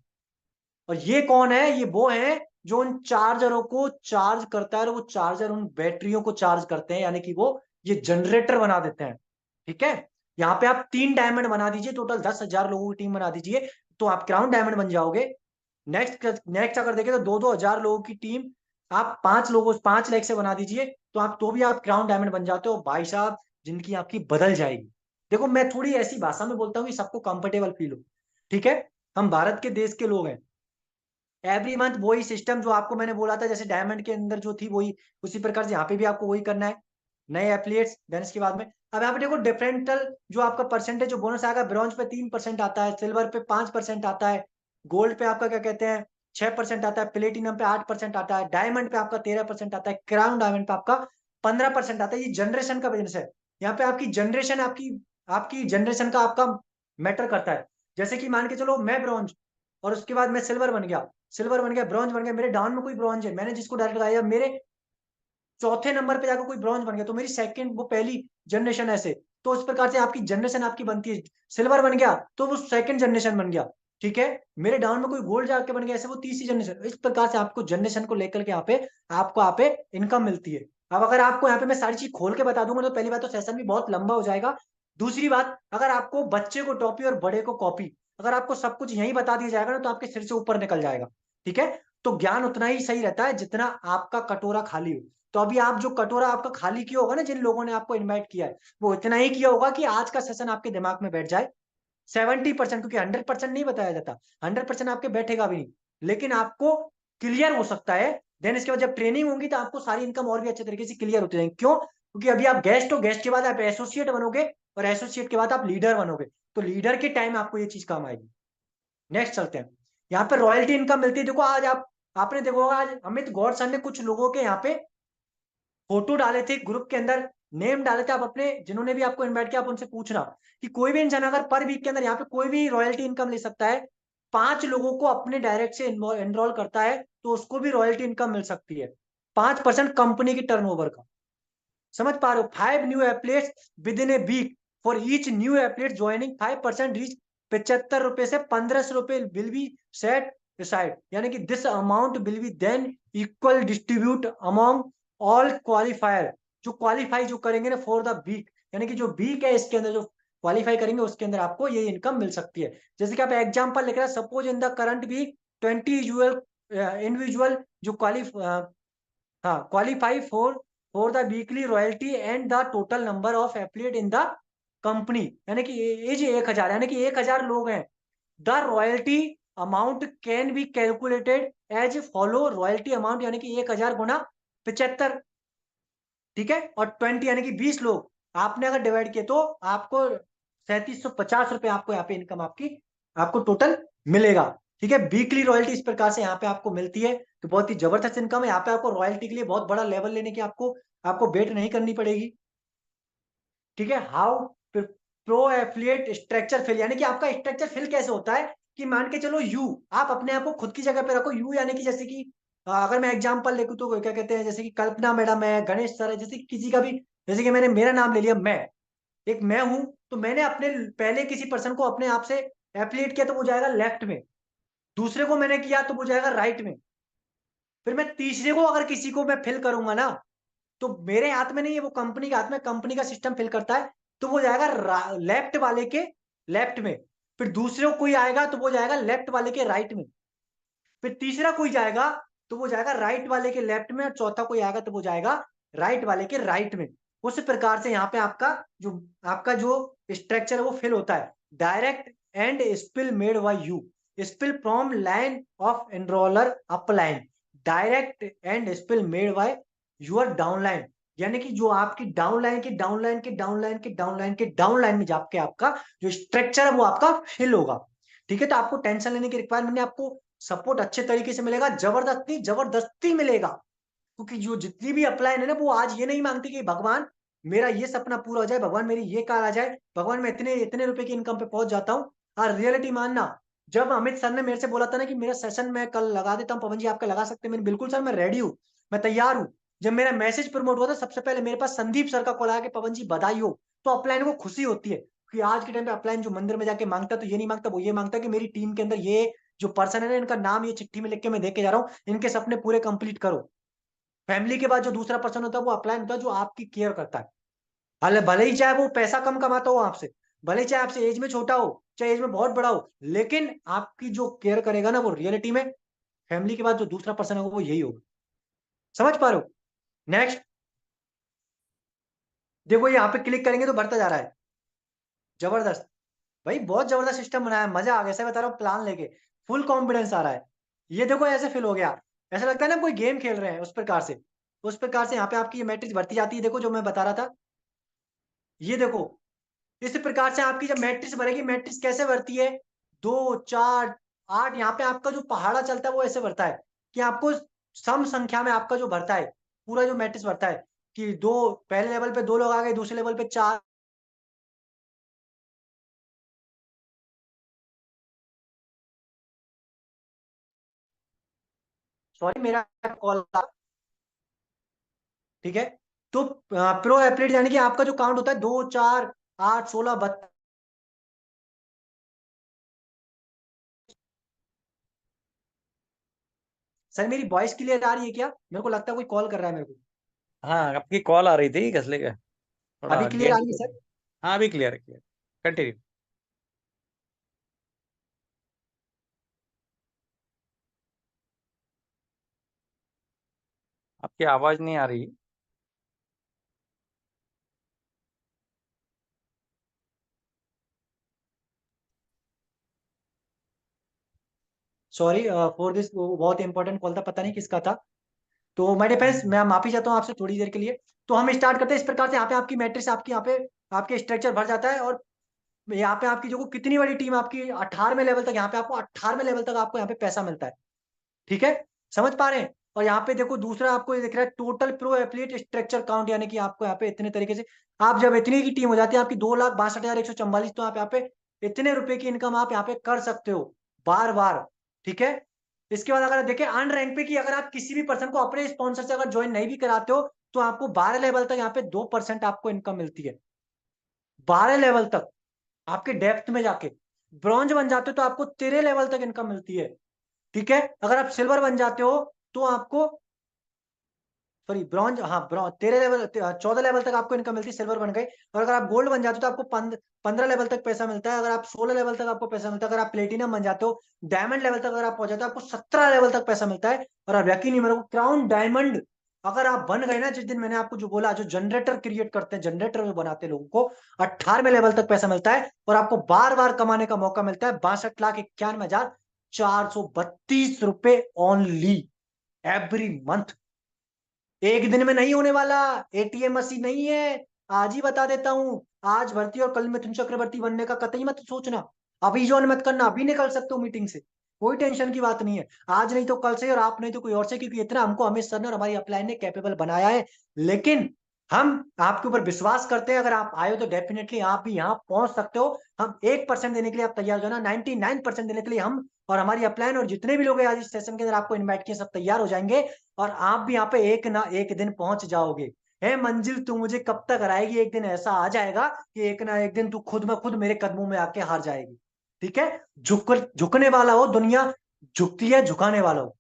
S2: और ये कौन है? ये वो है जो उन चार्जरों को चार्ज करता है, और वो चार्जर उन बैटरियों को चार्ज करते हैं, यानी कि वो ये जनरेटर बना देते हैं। ठीक है। यहाँ पे आप 3 डायमंड बना दीजिए, टोटल 10,000 लोगों की टीम बना दीजिए, तो आप क्राउन डायमंड बन जाओगे। नेक्स्ट नेक्स्ट अगर देखें तो 2-2 हजार लोगों की टीम आप 5 लेग से बना दीजिए, तो आप तो भी आप क्राउन डायमंड बन जाते हो भाई साहब। जिंदगी आपकी बदल जाएगी। देखो मैं थोड़ी ऐसी भाषा में बोलता हूँ कि सबको कंफर्टेबल फील हो। ठीक है। हम भारत के देश के लोग हैं। एवरी मंथ वही सिस्टम जो आपको मैंने बोला था, जैसे डायमंड के अंदर जो थी वही, उसी प्रकार से यहाँ पे भी आपको वही करना है। नए एफिलिएट्स देन इसके बाद में अब यहाँ पे देखो डिफरेंटल जो आपका परसेंटेज जो बोनस आएगा, ब्रॉन्ज पे 3% आता है, सिल्वर पे 5% आता है, गोल्ड पे आपका क्या कहते हैं 6% आता है, प्लेटिनम पे 8% आता है, डायमंड पे आपका 13% आता है, क्राउन डायमंड पे आपका 15% आता है। ये जनरेशन का बिजनेस है। यहाँ पे आपकी जनरेशन आपकी आपकी जनरेशन का आपका मैटर करता है। जैसे कि मान के चलो मैं ब्रॉन्ज, और उसके बाद मैं सिल्वर बन गया, सिल्वर बन गया, ब्रॉन्ज बन गया, मेरे डाउन में कोई ब्रॉन्ज है, मैंने जिसको डायरेक्ट लगाया, मेरे चौथे नंबर पे जाकर कोई ब्रॉन्ज बन गया, तो मेरी सेकंड, वो पहली जनरेशन ऐसे। तो इस प्रकार से आपकी जनरेशन आपकी बनती है। सिल्वर बन गया तो वो सेकंड जनरेशन बन गया, ठीक है। मेरे डाउन में कोई गोल्ड जाके बन गया, ऐसे वो तीसरी जनरेशन। इस प्रकार से आपको जनरेशन को लेकर के यहाँ पे इनकम मिलती है। अब अगर आपको यहाँ पे मैं सारी चीज खोल के बता दूंगा तो पहली बात तो सेशन भी बहुत लंबा हो जाएगा। दूसरी बात, अगर आपको बच्चे को टॉपी और बड़े को कॉपी, अगर आपको सब कुछ यही बता दिया जाएगा ना, तो आपके सिर से ऊपर निकल जाएगा, ठीक है। तो ज्ञान उतना ही सही रहता है जितना आपका कटोरा खाली हो। तो अभी आप जो कटोरा आपका खाली किया होगा ना, जिन लोगों ने आपको इनवाइट किया है, वो इतना ही किया होगा कि आज का सेशन आपके दिमाग में बैठ जाए 70%, क्योंकि 100% नहीं बताया जाता, 100% आपके बैठेगा भी नहीं, लेकिन आपको क्लियर हो सकता है। देन इसके बाद जब ट्रेनिंग होगी तो आपको सारी इनकम और भी अच्छे तरीके से क्लियर होती जाएंगी। क्यों? क्योंकि अभी आप गेस्ट हो, गेस्ट के बाद आप एसोसिएट बनोगे, और एसोसिएट के बाद आप लीडर बनोगे, तो लीडर के टाइम आपको ये चीज काम आएगी। नेक्स्ट चलते हैं। यहाँ पे रॉयल्टी इनकम मिलती है। देखो आज आपने देखो होगा, आज अमित गौड़ सर ने कुछ लोगों के यहाँ पे फोटो डाले थे ग्रुप के अंदर, नेम डाले थे। आप अपने जिन्होंने भी आपको इनवाइट किया, आप उनसे पूछना कि कोई भी इंसान अगर पर वीक के अंदर यहाँ पे कोई भी रॉयल्टी इनकम ले सकता है, 5 लोगों को अपने डायरेक्ट से एनरोल करता है, तो उसको भी रॉयल्टी इनकम मिल सकती है, 5% कंपनी की टर्नओवर का। समझ पा रहे हो? 5 new affiliates within a week, for each new affiliate joining 5% reach, 75 रुपए से 1500 रुपए विल बी सेट aside, यानी कि this amount will be than equal distribute among all qualifier, जो क्वालिफाई जो करेंगे ना फॉर द वीक, यानी कि जो वीक है इसके अंदर जो क्वालिफाई करेंगे उसके अंदर आपको ये इनकम मिल सकती है। जैसे कि आप एग्जांपल लिख रहे हैं, suppose in the current week 20 individual जो qualify for the weekly royalty and the total number of affiliate in the company, यानी कि एज 1000, यानी कि 1000 लोग हैं। The royalty amount can be calculated as follow, royalty amount यानी कि 1000 गुना 75, ठीक है। और 20 यानी कि 20 लोग आपने अगर डिवाइड किए तो आपको 3750 रुपए आपको यहाँ पे इनकम आपकी आपको टोटल मिलेगा, ठीक है। वीकली रॉयल्टी इस प्रकार से यहाँ पे आपको मिलती है, तो बहुत ही जबरदस्त इनकम है। यहाँ पे आपको रॉयल्टी के लिए बहुत बड़ा लेवल लेने की आपको आपको वेट नहीं करनी पड़ेगी, ठीक है। How pro affiliate structure fill, यानी कि आपका स्ट्रक्चर फिल कैसे होता है कि मान के चलो यू, आप अपने आप को खुद की जगह पे रखो यू, यानी कि जैसे कि अगर मैं एग्जांपल लेकूं तो क्या कहते हैं, जैसे कि कल्पना मैडम है, गणेश सर है, जैसे कि किसी का भी, जैसे कि मैंने मेरा नाम ले लिया, मैं हूं, तो मैंने अपने पहले किसी पर्सन को अपने आप से एफिलिएट किया तो वो जाएगा लेफ्ट में, दूसरे को मैंने किया तो वो जाएगा राइट में, फिर मैं तीसरे को अगर किसी को मैं फिल करूंगा ना, तो मेरे हाथ में नहीं है, वो कंपनी के हाथ में, कंपनी का सिस्टम फिल करता है, तो वो जाएगा लेफ्ट वाले के लेफ्ट में, फिर दूसरे को कोई आएगा तो वो जाएगा लेफ्ट वाले के राइट में, फिर तीसरा कोई जाएगा तो वो जाएगा राइट वाले के लेफ्ट में, और चौथा कोई आएगा तो वो जाएगा राइट वाले के राइट में। उस प्रकार से यहाँ पे आपका जो स्ट्रक्चर है वो फिल होता है। Direct and spill made by you, spill from line of enroller up line, direct and spill made by your down line, यानी कि जो आपकी डाउन लाइन की डाउन लाइन की डाउन लाइन की डाउन लाइन की डाउन लाइन में जाके आपका जो स्ट्रक्चर है वो आपका फिल होगा, ठीक है। तो आपको टेंशन लेने की रिक्वायरमेंट नहीं, आपको सपोर्ट अच्छे तरीके से मिलेगा, जबरदस्ती जबरदस्ती मिलेगा, क्योंकि जो जितनी भी अपलाइन है ना, वो आज ये नहीं मांगती कि भगवान मेरा ये सपना पूरा हो जाए, भगवान मेरी ये कार आ जाए, भगवान मैं इतने इतने रुपए की इनकम पे पहुंच जाता हूँ। हाँ, रियलिटी मानना, जब अमित सर ने मेरे से बोला था ना कि मेरा सेशन मैं कल लगा देता हूँ पवन जी, आपका लगा सकते हैं, मैंने बिल्कुल सर मैं रेडी हूँ, मैं तैयार हूँ। जब मेरा मैसेज प्रमोट हुआ था सबसे पहले मेरे पास संदीप सर का कॉल आया कि पवन जी बधाई हो, तो अपलाइन को खुशी होती है कि आज के टाइम पे अपलाइन जो मंदिर में जाके मांगता तो ये नहीं मांगता, वो ये मांगता कि मेरी टीम के अंदर ये जो पर्सन है ना, इनका नाम ये चिट्ठी में लिख के मैं देके जा रहा हूँ, इनके सपने पूरे कंप्लीट करो। फैमिली के बाद जो दूसरा पर्सन होता है वो अपलाइन होता है, जो आपकी केयर करता है। भले भले ही चाहे वो पैसा कम कमाता हो आपसे, भले ही चाहे आपसे एज में छोटा हो, चाहे एज में बहुत बड़ा हो, लेकिन आपकी जो केयर करेगा ना, वो रियलिटी में फैमिली के बाद जो दूसरा पर्सन होगा वो यही होगा। समझ पा रहे हो? नेक्स्ट देखो, यहाँ पे क्लिक करेंगे तो बढ़ता जा रहा है, जबरदस्त भाई, बहुत जबरदस्त सिस्टम बनाया है, मजा आ गया, ऐसा बता रहा हूँ, प्लान लेके फुल कॉन्फिडेंस आ रहा है। ये देखो ऐसे फिल हो गया, ऐसा लगता है ना कोई गेम खेल रहे हैं, उस प्रकार से यहाँ पे आपकी ये मैट्रिक्स बढ़ती जाती है। देखो जो मैं बता रहा था, ये देखो इस प्रकार से आपकी जब मैट्रिक्स भरेगी, मैट्रिक्स कैसे भरती है, 2 4 8, यहाँ पे आपका जो पहाड़ा चलता है वो ऐसे भरता है कि आपको सम संख्या में आपका जो भरता है, पूरा जो मैट्रिक्स भरता है कि दो, पहले लेवल पे 2 लोग आ गए, दूसरे लेवल पे 4, सॉरी मेरा कॉल था। ठीक है, तो प्रो एथलीट यानी कि आपका जो काउंट होता है 2, 4, 8, 16, 32। सर मेरी वॉइस क्लियर आ रही है क्या? मेरे को लगता है कोई कॉल कर रहा है मेरे को।
S1: हाँ, आपकी कॉल आ रही थी इसलिए क्या,
S2: अभी
S1: थोड़ा
S2: क्लियर आ
S1: गेट।
S2: रही है सर?
S1: हाँ, अभी क्लियर है, क्लियर। कंटिन्यू। आपकी आवाज नहीं आ रही।
S2: सॉरी फॉर दिस, बहुत इंपॉर्टेंट कॉल था, पता नहीं किसका था। तो मेरे फ्रेंड्स मैं माफी चाहता हूँ आपसे थोड़ी देर के लिए। तो हम स्टार्ट करते हैं इस प्रकार से। यहाँ पे आपकी मैट्रिक्स, आपकी यहाँ पे आपके स्ट्रक्चर भर जाता है। और यहाँ पे आपकी जो कितनी बड़ी टीम आपकी 18वें लेवल तक, यहाँ पे आपको 18वें लेवल तक आपको यहाँ पे पैसा मिलता है। ठीक है, समझ पा रहे हैं? और यहाँ पे देखो दूसरा आपको ये दिख रहा है total pro athlete structure count, यानी कि आपको यहाँ पे इतने तरीके से आप जब इतनी की टीम हो जाती है आपकी 2,62,144, तो आप यहाँ पे इतने रुपए की इनकम आप यहाँ पे कर सकते हो बार बार। ठीक है, इसके बाद अगर देखें अन रैंक पे कि अगर आप किसी भी पर्सन को अपने स्पॉन्सर से अगर ज्वाइन नहीं भी कराते हो, तो आपको 12 लेवल तक यहाँ पे 2% आपको इनकम मिलती है। 12 लेवल तक आपके डेप्थ में जाके ब्रॉन्ज बन जाते हो तो आपको 13 लेवल तक इनकम मिलती है। ठीक है, अगर आप सिल्वर बन जाते हो तो आपको, सॉरी ब्रॉन्ज, हाँ ब्रॉन्ज 13 लेवल, 14 लेवल तक आपको इनकम मिलती है, सिल्वर बन गए। और अगर आप गोल्ड बन जाते हो तो आपको 15 लेवल तक पैसा मिलता है। अगर आप 16 लेवल तक आपको पैसा मिलता है। अगर आप प्लेटिनम बन जाते हो, डायमंड लेवल तक अगर आप पहुंच जाते हो, आपको 17 लेवल तक पैसा मिलता है। और आप यकीन नहीं, मेरे को क्राउन डायमंड अगर आप बन गए ना, जिस दिन मैंने आपको जो बोला, जो जनरेटर क्रिएट करते हैं, जनरेटर में बनाते हैं लोगों को, 18वें लेवल तक पैसा मिलता है। और आपको बार बार कमाने का मौका मिलता है 62,91,432 रुपए ओनली एवरी मंथ। एक दिन में नहीं होने वाला, एटीएम मशीन नहीं है। आज ही बता देता हूं, आज भर्ती और कल मिथुन चक्रवर्ती बनने का कतई मत सोचना। अभी ज्वाइन मत करना, अभी निकल सकते हो मीटिंग से, कोई टेंशन की बात नहीं है। आज नहीं तो कल से, और आप नहीं तो कोई और से, क्योंकि इतना हमको अमित सर ने और हमारी अपलाइन ने कैपेबल बनाया है। लेकिन हम आपके ऊपर विश्वास करते हैं, अगर आप आए हो तो डेफिनेटली आप भी यहाँ पहुंच सकते हो। हम 1% देने के लिए आप तैयार हो ना, 99% देने के लिए हम और हमारी अपलाइन और जितने भी लोग हैं आज इस सेशन के अंदर आपको इन्वाइट किए, सब तैयार हो जाएंगे। और आप भी यहाँ पे एक ना एक दिन पहुंच जाओगे। है मंजिल तू मुझे कब तक हराएगी, एक दिन ऐसा आ जाएगा कि एक ना एक दिन तू खुद में खुद मेरे कदमों में आके हार जाएगी। ठीक है, झुकने वाला हो, दुनिया झुकती है झुकाने वाला हो।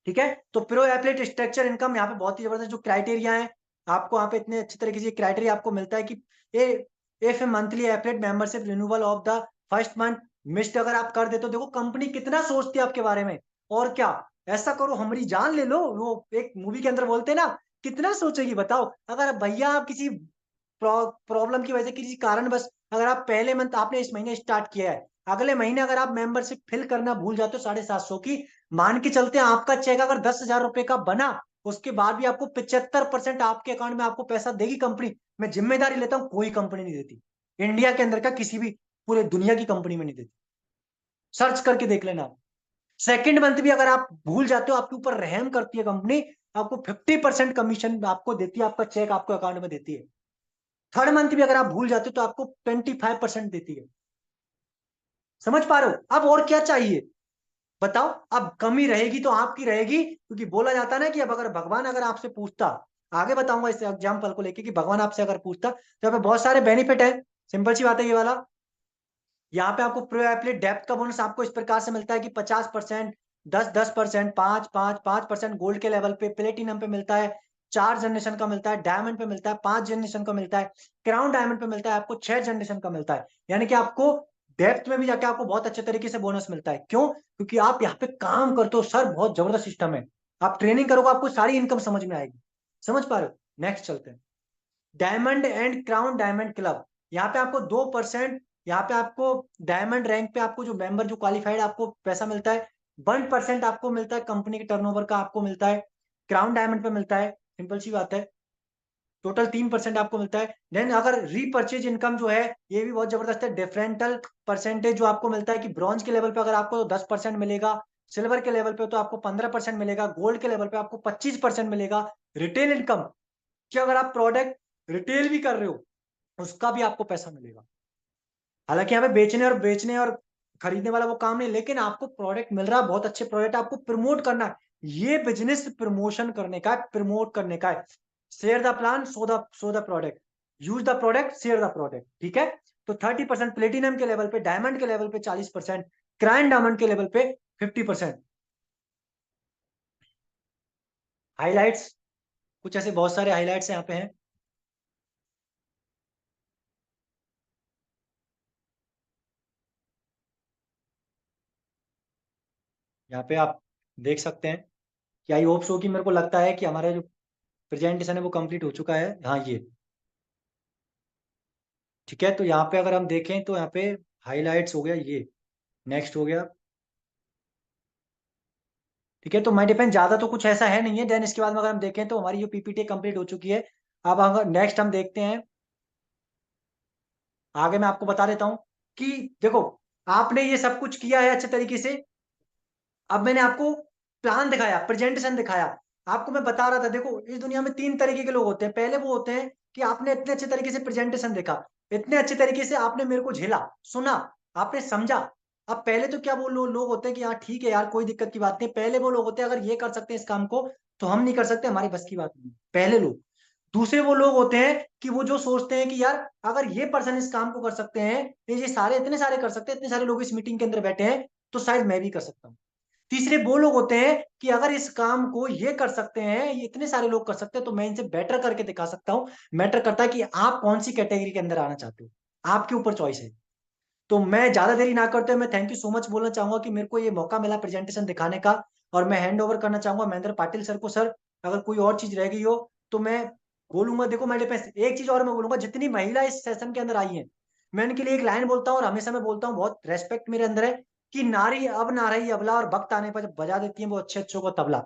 S2: ठीक है, तो प्रो एथलीट स्ट्रक्चर इनकम यहाँ पे बहुत ही जबरदस्त जो क्राइटेरिया है, आपको यहाँ पे इतने अच्छे तरीके से क्राइटेरिया आपको मिलता है कि a if monthly affiliate membership renewal of the first month missed अगर आप कर देते हो, देखो कंपनी कितना सोचती है आपके बारे में। और क्या, ऐसा करो हमारी जान ले लो, वो एक मूवी के अंदर बोलते हैं ना, कितना सोचेगी बताओ। अगर भैया आप किसी प्रॉब्लम की वजह से, किसी कारण बस, अगर आप पहले मंथ आपने इस महीने स्टार्ट किया है, अगले महीने अगर आप मेंबरशिप फिल करना भूल जाते हो 750 की, मान के चलते हैं आपका चेक अगर 10,000 रुपए का बना, उसके बाद भी आपको 75% आपके अकाउंट में आपको पैसा देगी कंपनी। मैं जिम्मेदारी लेता हूं, कोई कंपनी नहीं देती इंडिया के अंदर का, किसी भी पूरे दुनिया की कंपनी में नहीं देती। सर्च करके देख लेना आप। सेकंड मंथ भी अगर आप भूल जाते हो, आपके ऊपर रहम करती है कंपनी, आपको 50% कमीशन आपको देती है, आपका चेक आपको अकाउंट में देती है। थर्ड मंथ भी अगर आप भूल जाते हो तो आपको 25% देती है। समझ पा रहे हो? अब और क्या चाहिए बताओ। अब कमी रहेगी तो आपकी रहेगी, क्योंकि बोला जाता है ना कि अब अगर भगवान अगर आपसे पूछता, आगे बताऊंगा इस एग्जाम्पल को लेके, कि भगवान आपसे अगर पूछता तो यहाँ पे बहुत सारे बेनिफिट है। सिंपल सी बात है ये वाला। यहाँ पे आपको प्रो एथलीट डेप्थ का बोनस आपको इस प्रकार से मिलता है कि 50%, 10-10%, 5-5-5% गोल्ड के लेवल पे, प्लेटिनम पे मिलता है 4 जनरेशन का मिलता है, डायमंड पे मिलता है 5 जनरेशन का मिलता है, क्राउन डायमंड पे मिलता है आपको 6 जनरेशन का मिलता है। यानी कि आपको डेप्थ में भी जाके आपको बहुत अच्छे तरीके से बोनस मिलता है। क्यों? क्योंकि आप यहाँ पे काम करते हो सर, बहुत जबरदस्त सिस्टम है। आप ट्रेनिंग करोगे आपको सारी इनकम समझ में आएगी। समझ पा रहे हो? नेक्स्ट चलते हैं, diamond and crown diamond club. यहाँ पे आपको 2%, यहाँ पे आपको डायमंड रैंक पे आपको जो मेंबर जो क्वालिफाइड आपको पैसा मिलता है। 1% आपको मिलता है कंपनी के टर्नओवर का आपको मिलता है, क्राउन डायमंड पे मिलता है। सिंपल सी बात है, टोटल 3% आपको मिलता है। देन अगर रीपर्चेज इनकम जो है, ये भी बहुत जबरदस्त है, डिफरेंटल परसेंटेज जो आपको मिलता है कि ब्रॉन्ज के लेवल पे अगर आपको तो 10% मिलेगा, सिल्वर के लेवल पे तो आपको 15% मिलेगा, गोल्ड के लेवल पे आपको 25% मिलेगा। रिटेल इनकम कि अगर आप प्रोडक्ट रिटेल भी कर रहे हो, उसका भी आपको पैसा मिलेगा। हालांकि यहाँ पे बेचने और खरीदने वाला वो काम नहीं, लेकिन आपको प्रोडक्ट मिल रहा है, बहुत अच्छे प्रोडक्ट आपको प्रमोट करना है। ये बिजनेस प्रमोशन करने का है, प्रमोट करने का है। Share the plan, so the product, use the product, share the product, ठीक है। तो 30% प्लेटिनम के लेवल पे, डायमंड के लेवल पे 40%, क्राइन डायमंड के लेवल पे 50%। हाइलाइट्स, कुछ ऐसे बहुत सारे हाइलाइट्स यहाँ पे हैं। यहाँ पे आप देख सकते हैं कि आई होप सो कि मेरे को लगता है कि हमारा जो प्रेजेंटेशन है वो कंप्लीट हो चुका है। हाँ ये ठीक है। तो यहाँ पे अगर हम देखें तो यहाँ पे हाइलाइट्स हो गया, ये नेक्स्ट हो गया, ठीक है। तो माय डिपेंड ज्यादा तो कुछ ऐसा है नहीं है। देन इसके बाद में अगर हम देखें तो हमारी जो पीपीटी कंप्लीट हो चुकी है। अब अगर नेक्स्ट हम देखते हैं आगे, मैं आपको बता देता हूँ कि देखो, आपने ये सब कुछ किया है अच्छे तरीके से। अब मैंने आपको प्लान दिखाया, प्रेजेंटेशन दिखाया, आपको मैं बता रहा था देखो इस दुनिया में 3 तरीके के लोग होते हैं। पहले वो होते हैं कि आपने इतने अच्छे तरीके से प्रेजेंटेशन देखा, इतने अच्छे तरीके से आपने मेरे को झेला, सुना, आपने समझा। अब पहले तो क्या वो लोग होते हैं कि हाँ ठीक है यार, कोई दिक्कत की बात नहीं। पहले वो लोग होते हैं अगर ये कर सकते हैं इस काम को, तो हम नहीं कर सकते, हमारी बस की बात नहीं, पहले लोग। दूसरे वो लोग होते हैं कि वो जो सोचते हैं कि यार अगर ये पर्सन इस काम को कर सकते हैं, ये सारे इतने सारे कर सकते हैं, इतने सारे लोग इस मीटिंग के अंदर बैठे हैं, तो शायद मैं भी कर सकता हूँ। तीसरे वो लोग होते हैं कि अगर इस काम को ये कर सकते हैं, ये इतने सारे लोग कर सकते हैं, तो मैं इनसे बेटर करके दिखा सकता हूं। मैटर करता है कि आप कौन सी कैटेगरी के अंदर आना चाहते हो, आपके ऊपर चॉइस है। तो मैं ज्यादा देरी ना करते हुए मैं थैंक यू सो मच बोलना चाहूंगा कि मेरे को ये मौका मिला प्रेजेंटेशन दिखाने का। और मैं हैंड ओवर करना चाहूंगा महेंद्र पाटिल सर को। सर अगर कोई और चीज रह गई हो तो मैं बोलूंगा। देखो मेरे पास एक चीज और मैं बोलूंगा, जितनी महिला इस सेशन के अंदर आई है, मैं उनके लिए एक लाइन बोलता हूँ और हमेशा मैं बोलता हूँ, बहुत रेस्पेक्ट मेरे अंदर है, कि नारी अब ना रही अबला, और वक्त आने पर जब बजा देती है वो अच्छे अच्छों को तबला।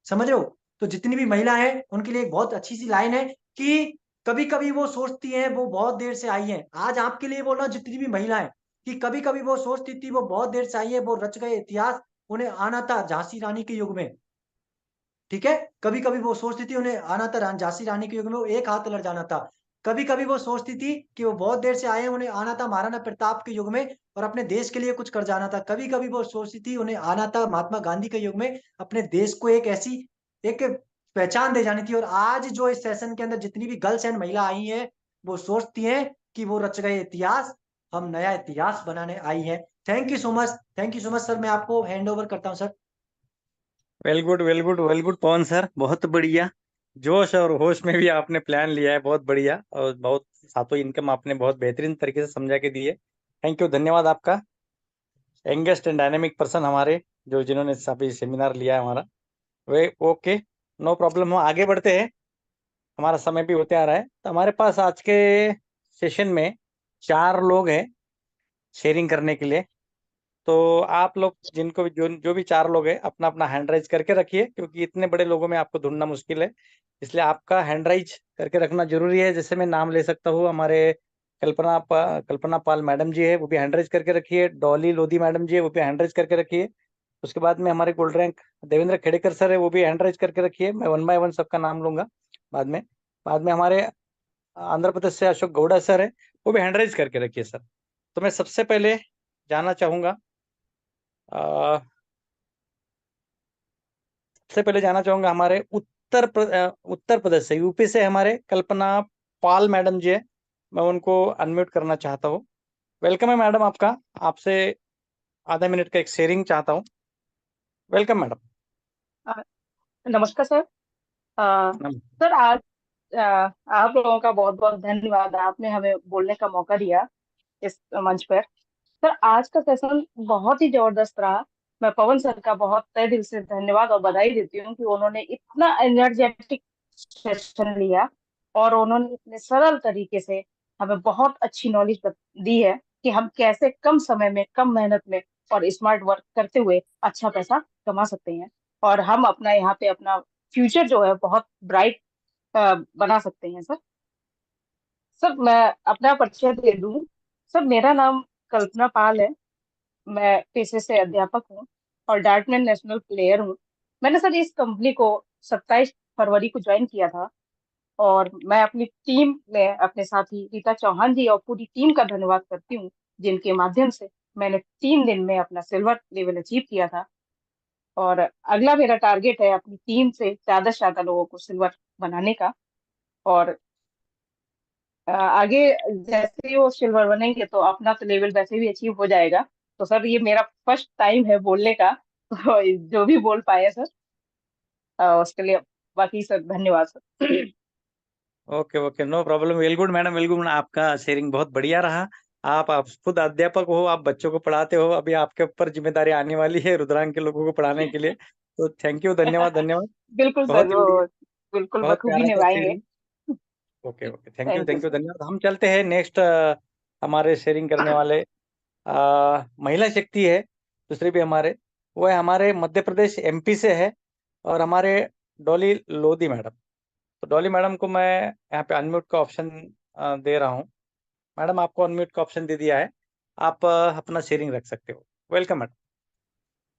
S2: समझ रहे हो? तो जितनी भी महिला है उनके लिए एक बहुत अच्छी सी लाइन है कि कभी कभी वो सोचती हैं वो बहुत देर से आई हैं। आज आपके लिए बोल रहा हूँ जितनी भी महिला है, कि कभी कभी वो सोचती थी वो बहुत देर से आई है, वो रच गए इतिहास, उन्हें आना था झांसी रानी के युग में, ठीक है। कभी कभी वो सोचती थी उन्हें आना था झांसी रानी के युग में, वो एक हाथ लड़ जाना था। कभी कभी वो सोचती थी कि वो बहुत देर से आए हैं, उन्हें आना था महाराणा प्रताप के युग में और अपने देश के लिए कुछ कर जाना था। कभी कभी वो सोचती थी उन्हें आना था महात्मा गांधी के युग में, अपने देश को एक ऐसी एक पहचान दे जानी थी। और आज जो इस सेशन के अंदर जितनी भी गर्ल्स एंड महिला आई हैं, वो सोचती हैं कि वो रच गए इतिहास, हम नया इतिहास बनाने आई हैं। Thank you so much, thank you so much sir. मैं आपको हैंड ओवर करता हूँ sir.
S1: Well good, well good, well good Pawan sir, बहुत बढ़िया। जोश और होश में भी आपने प्लान लिया है, बहुत बढ़िया। और बहुत सातों इनकम आपने बहुत बेहतरीन तरीके से समझा के दिए। थैंक यू, धन्यवाद आपका। यंगेस्ट एंड डायनेमिक पर्सन हमारे, जो जिन्होंने अभी सेमिनार लिया है हमारा। वे ओके, नो प्रॉब्लम। हम आगे बढ़ते हैं, हमारा समय भी होते आ रहा है। तो हमारे पास आज के सेशन में 4 लोग हैं शेयरिंग करने के लिए। तो आप लोग जिनको भी, जो जो भी 4 लोग हैं, अपना अपना हैंड राइज करके रखिए, क्योंकि इतने बड़े लोगों में आपको ढूंढना मुश्किल है। इसलिए आपका हैंड राइज करके रखना जरूरी है। जैसे मैं नाम ले सकता हूँ, हमारे कल्पना पाल मैडम जी है, वो भी हैंड राइज करके रखिए। डॉली लोधी मैडम जी है, वो भी हैंड राइज करके रखिए। उसके बाद में हमारे gold rank Devendra Khedekar sir है, वो भी हैंड राइज करके रखिए। मैं 1 बाय 1 सबका नाम लूंगा बाद में। बाद में हमारे आंध्र प्रदेश से अशोक गौड़ा सर है, वो भी हैंड राइज करके रखिए सर। तो मैं सबसे पहले जानना चाहूंगा, सबसे पहले जाना चाहूंगा हमारे उत्तर प्रदेश से, यूपी से हमारे कल्पना पाल मैडम जी है। मैं उनको अनम्यूट करना चाहता हूँ। वेलकम है मैडम आपका। आपसे आधा मिनट का एक शेयरिंग चाहता हूँ। Welcome madam.
S3: अ, नमस्कार सर। अ,
S1: नम-
S3: सर आज आप लोगों का बहुत बहुत धन्यवाद, आपने हमें बोलने का मौका दिया इस मंच पर। सर आज का सेशन बहुत ही जबरदस्त रहा। मैं पवन सर का बहुत तहे दिल से धन्यवाद और बधाई देती हूँ कि उन्होंने इतना एनर्जेटिक सेशन लिया और उन्होंने इतने सरल तरीके से हमें बहुत अच्छी नॉलेज दी है कि हम कैसे कम समय में, कम मेहनत में और स्मार्ट वर्क करते हुए अच्छा पैसा कमा सकते हैं। और हम अपना यहाँ पे अपना फ्यूचर जो है बहुत ब्राइट बना सकते हैं सर। सर मैं अपना परिचय दे दूं। सर मेरा नाम कल्पना पाल है। मैं पेशे से अध्यापक हूँ और डार्टमैन नेशनल प्लेयर हूँ। मैंने सर इस कंपनी को 27 फरवरी को ज्वाइन किया था और मैं अपनी टीम में अपने साथी रीता चौहान जी और पूरी टीम का धन्यवाद करती हूँ, जिनके माध्यम से मैंने 3 दिन में अपना सिल्वर लेवल अचीव किया था। और अगला मेरा टारगेट है अपनी टीम से ज्यादा लोगों को सिल्वर बनाने का। और आगे जैसे ही वो सिल्वर बनेंगे तो अपना तो लेवल वैसे भी अचीव हो जाएगा। तो सर ये मेरा फर्स्ट टाइम है बोलने का, तो जो भी बोल पाए सर, उसके लिए बाकी सर धन्यवाद sir.
S1: Okay okay, no problem, well good madam, well good. आपका शेयरिंग बहुत बढ़िया रहा। आप खुद अध्यापक हो, आप बच्चों को पढ़ाते हो, अभी आपके ऊपर जिम्मेदारी आने वाली है रुद्रांग के लोगों को पढ़ाने के लिए। तो थैंक यू, धन्यवाद धन्यवाद।
S3: बिल्कुल
S1: बहुत
S3: सर,
S1: ही
S3: वो
S1: बढ़िया,
S3: बिल्कुल
S1: बहुत
S3: बखूबी
S1: प्यारा सा
S3: निभाएंगे।
S1: Sharing. Okay okay,
S3: thank you
S1: thank you
S3: sir.
S1: धन्यवाद। हम चलते हैं नेक्स्ट, हमारे शेयरिंग करने वाले महिला शक्ति है दूसरे भी हमारे, वो है हमारे मध्य प्रदेश एमपी से है, और हमारे डॉली लोधी मैडम। तो डॉली मैडम को मैं यहाँ पे अनम्यूट का ऑप्शन दे रहा हूँ। मैडम, आपको अनम्यूट का ऑप्शन दे दिया है, आप अपना शेयरिंग रख सकते हो। Welcome madam.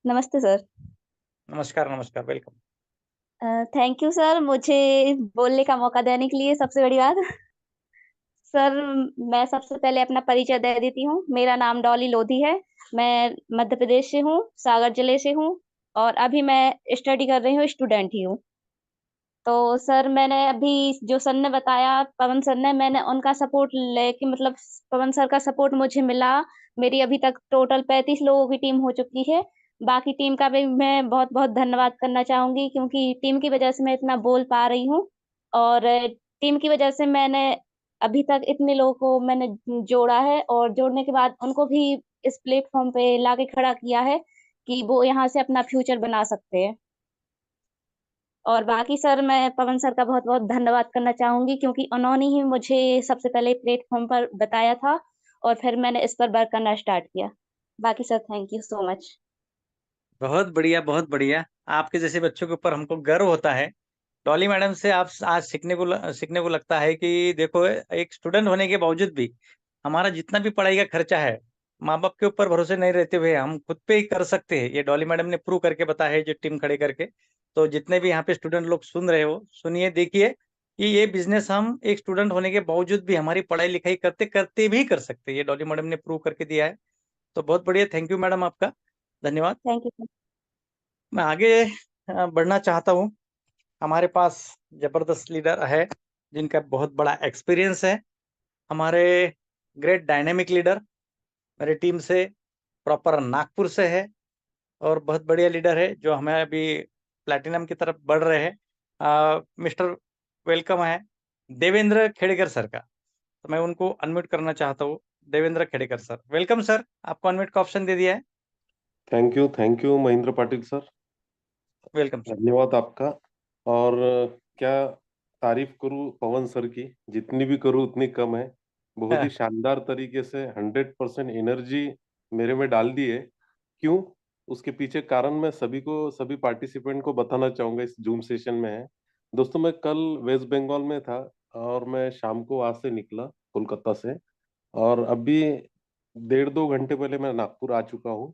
S4: नमस्ते सर।
S1: नमस्कार नमस्कार, वेलकम।
S4: थैंक यू सर, मुझे बोलने का मौका देने के लिए। सबसे बड़ी बात सर, मैं सबसे पहले अपना परिचय दे देती हूँ। मेरा नाम डॉली लोधी है। मैं मध्य प्रदेश से हूँ, सागर जिले से हूँ, और अभी मैं स्टडी कर रही हूँ, स्टूडेंट ही हूँ। तो सर, मैंने अभी जो सर ने बताया, पवन सर ने, मैंने उनका सपोर्ट लेके, मतलब पवन सर का सपोर्ट मुझे मिला। मेरी अभी तक टोटल 35 लोगों की टीम हो चुकी है। बाकी टीम का भी मैं बहुत बहुत धन्यवाद करना चाहूंगी, क्योंकि टीम की वजह से मैं इतना बोल पा रही हूँ। और टीम की वजह से मैंने अभी तक इतने लोगों को मैंने जोड़ा है, और जोड़ने के बाद उनको भी इस प्लेटफॉर्म पे लाके खड़ा किया है कि वो यहाँ से अपना फ्यूचर बना सकते हैं। और बाकी सर, मैं पवन सर का बहुत बहुत धन्यवाद करना चाहूंगी, क्योंकि उन्होंने ही मुझे सबसे पहले प्लेटफॉर्म पर बताया था, और फिर मैंने इस पर वर्क करना स्टार्ट किया। बाकी sir, thank you so much.
S1: बहुत बढ़िया बहुत बढ़िया, आपके जैसे बच्चों के ऊपर हमको गर्व होता है। डॉली मैडम से आप आज सीखने को लगता है कि देखो, एक स्टूडेंट होने के बावजूद भी हमारा जितना भी पढ़ाई का खर्चा है, माँ बाप के ऊपर भरोसे नहीं रहते हुए हम खुद पे ही कर सकते हैं। ये डॉली मैडम ने प्रूव करके बताया है, जो टीम खड़े करके। तो जितने भी यहाँ पे स्टूडेंट लोग सुन रहे हो, सुनिए, देखिए कि ये बिजनेस हम एक स्टूडेंट होने के बावजूद भी हमारी पढ़ाई लिखाई करते करते भी कर सकते हैं। ये डॉली मैडम ने प्रूव करके दिया है। तो बहुत बढ़िया, थैंक यू मैडम, आपका धन्यवाद।
S4: Thank you.
S1: मैं आगे बढ़ना चाहता हूँ। हमारे पास जबरदस्त लीडर है, जिनका बहुत बड़ा एक्सपीरियंस है। हमारे ग्रेट डायनेमिक लीडर मेरी टीम से प्रॉपर नागपुर से है, और बहुत बढ़िया लीडर है, जो हमें अभी प्लैटिनम की तरफ बढ़ रहे हैं। मिस्टर वेलकम है देवेंद्र खेड़ेकर सर का। तो मैं उनको अनम्यूट करना चाहता हूँ। Devendra Khedekar sir, welcome sir, आपको अनम्यूट का ऑप्शन दे दिया है।
S5: Thank you Mahendra Patil sir.
S1: Welcome sir.
S5: धन्यवाद आपका। और क्या तारीफ करूं पवन सर की, जितनी भी करूं उतनी कम है। बहुत ही शानदार तरीके से 100% एनर्जी मेरे में डाल दी है। क्यों? उसके पीछे कारण मैं सभी पार्टिसिपेंट को बताना चाहूंगा इस जूम सेशन में है। दोस्तों, मैं कल वेस्ट बंगाल में था, और मैं शाम को वहां से निकला कोलकाता से, और अभी 1.5 2 घंटे पहले मैं नागपुर आ चुका हूँ।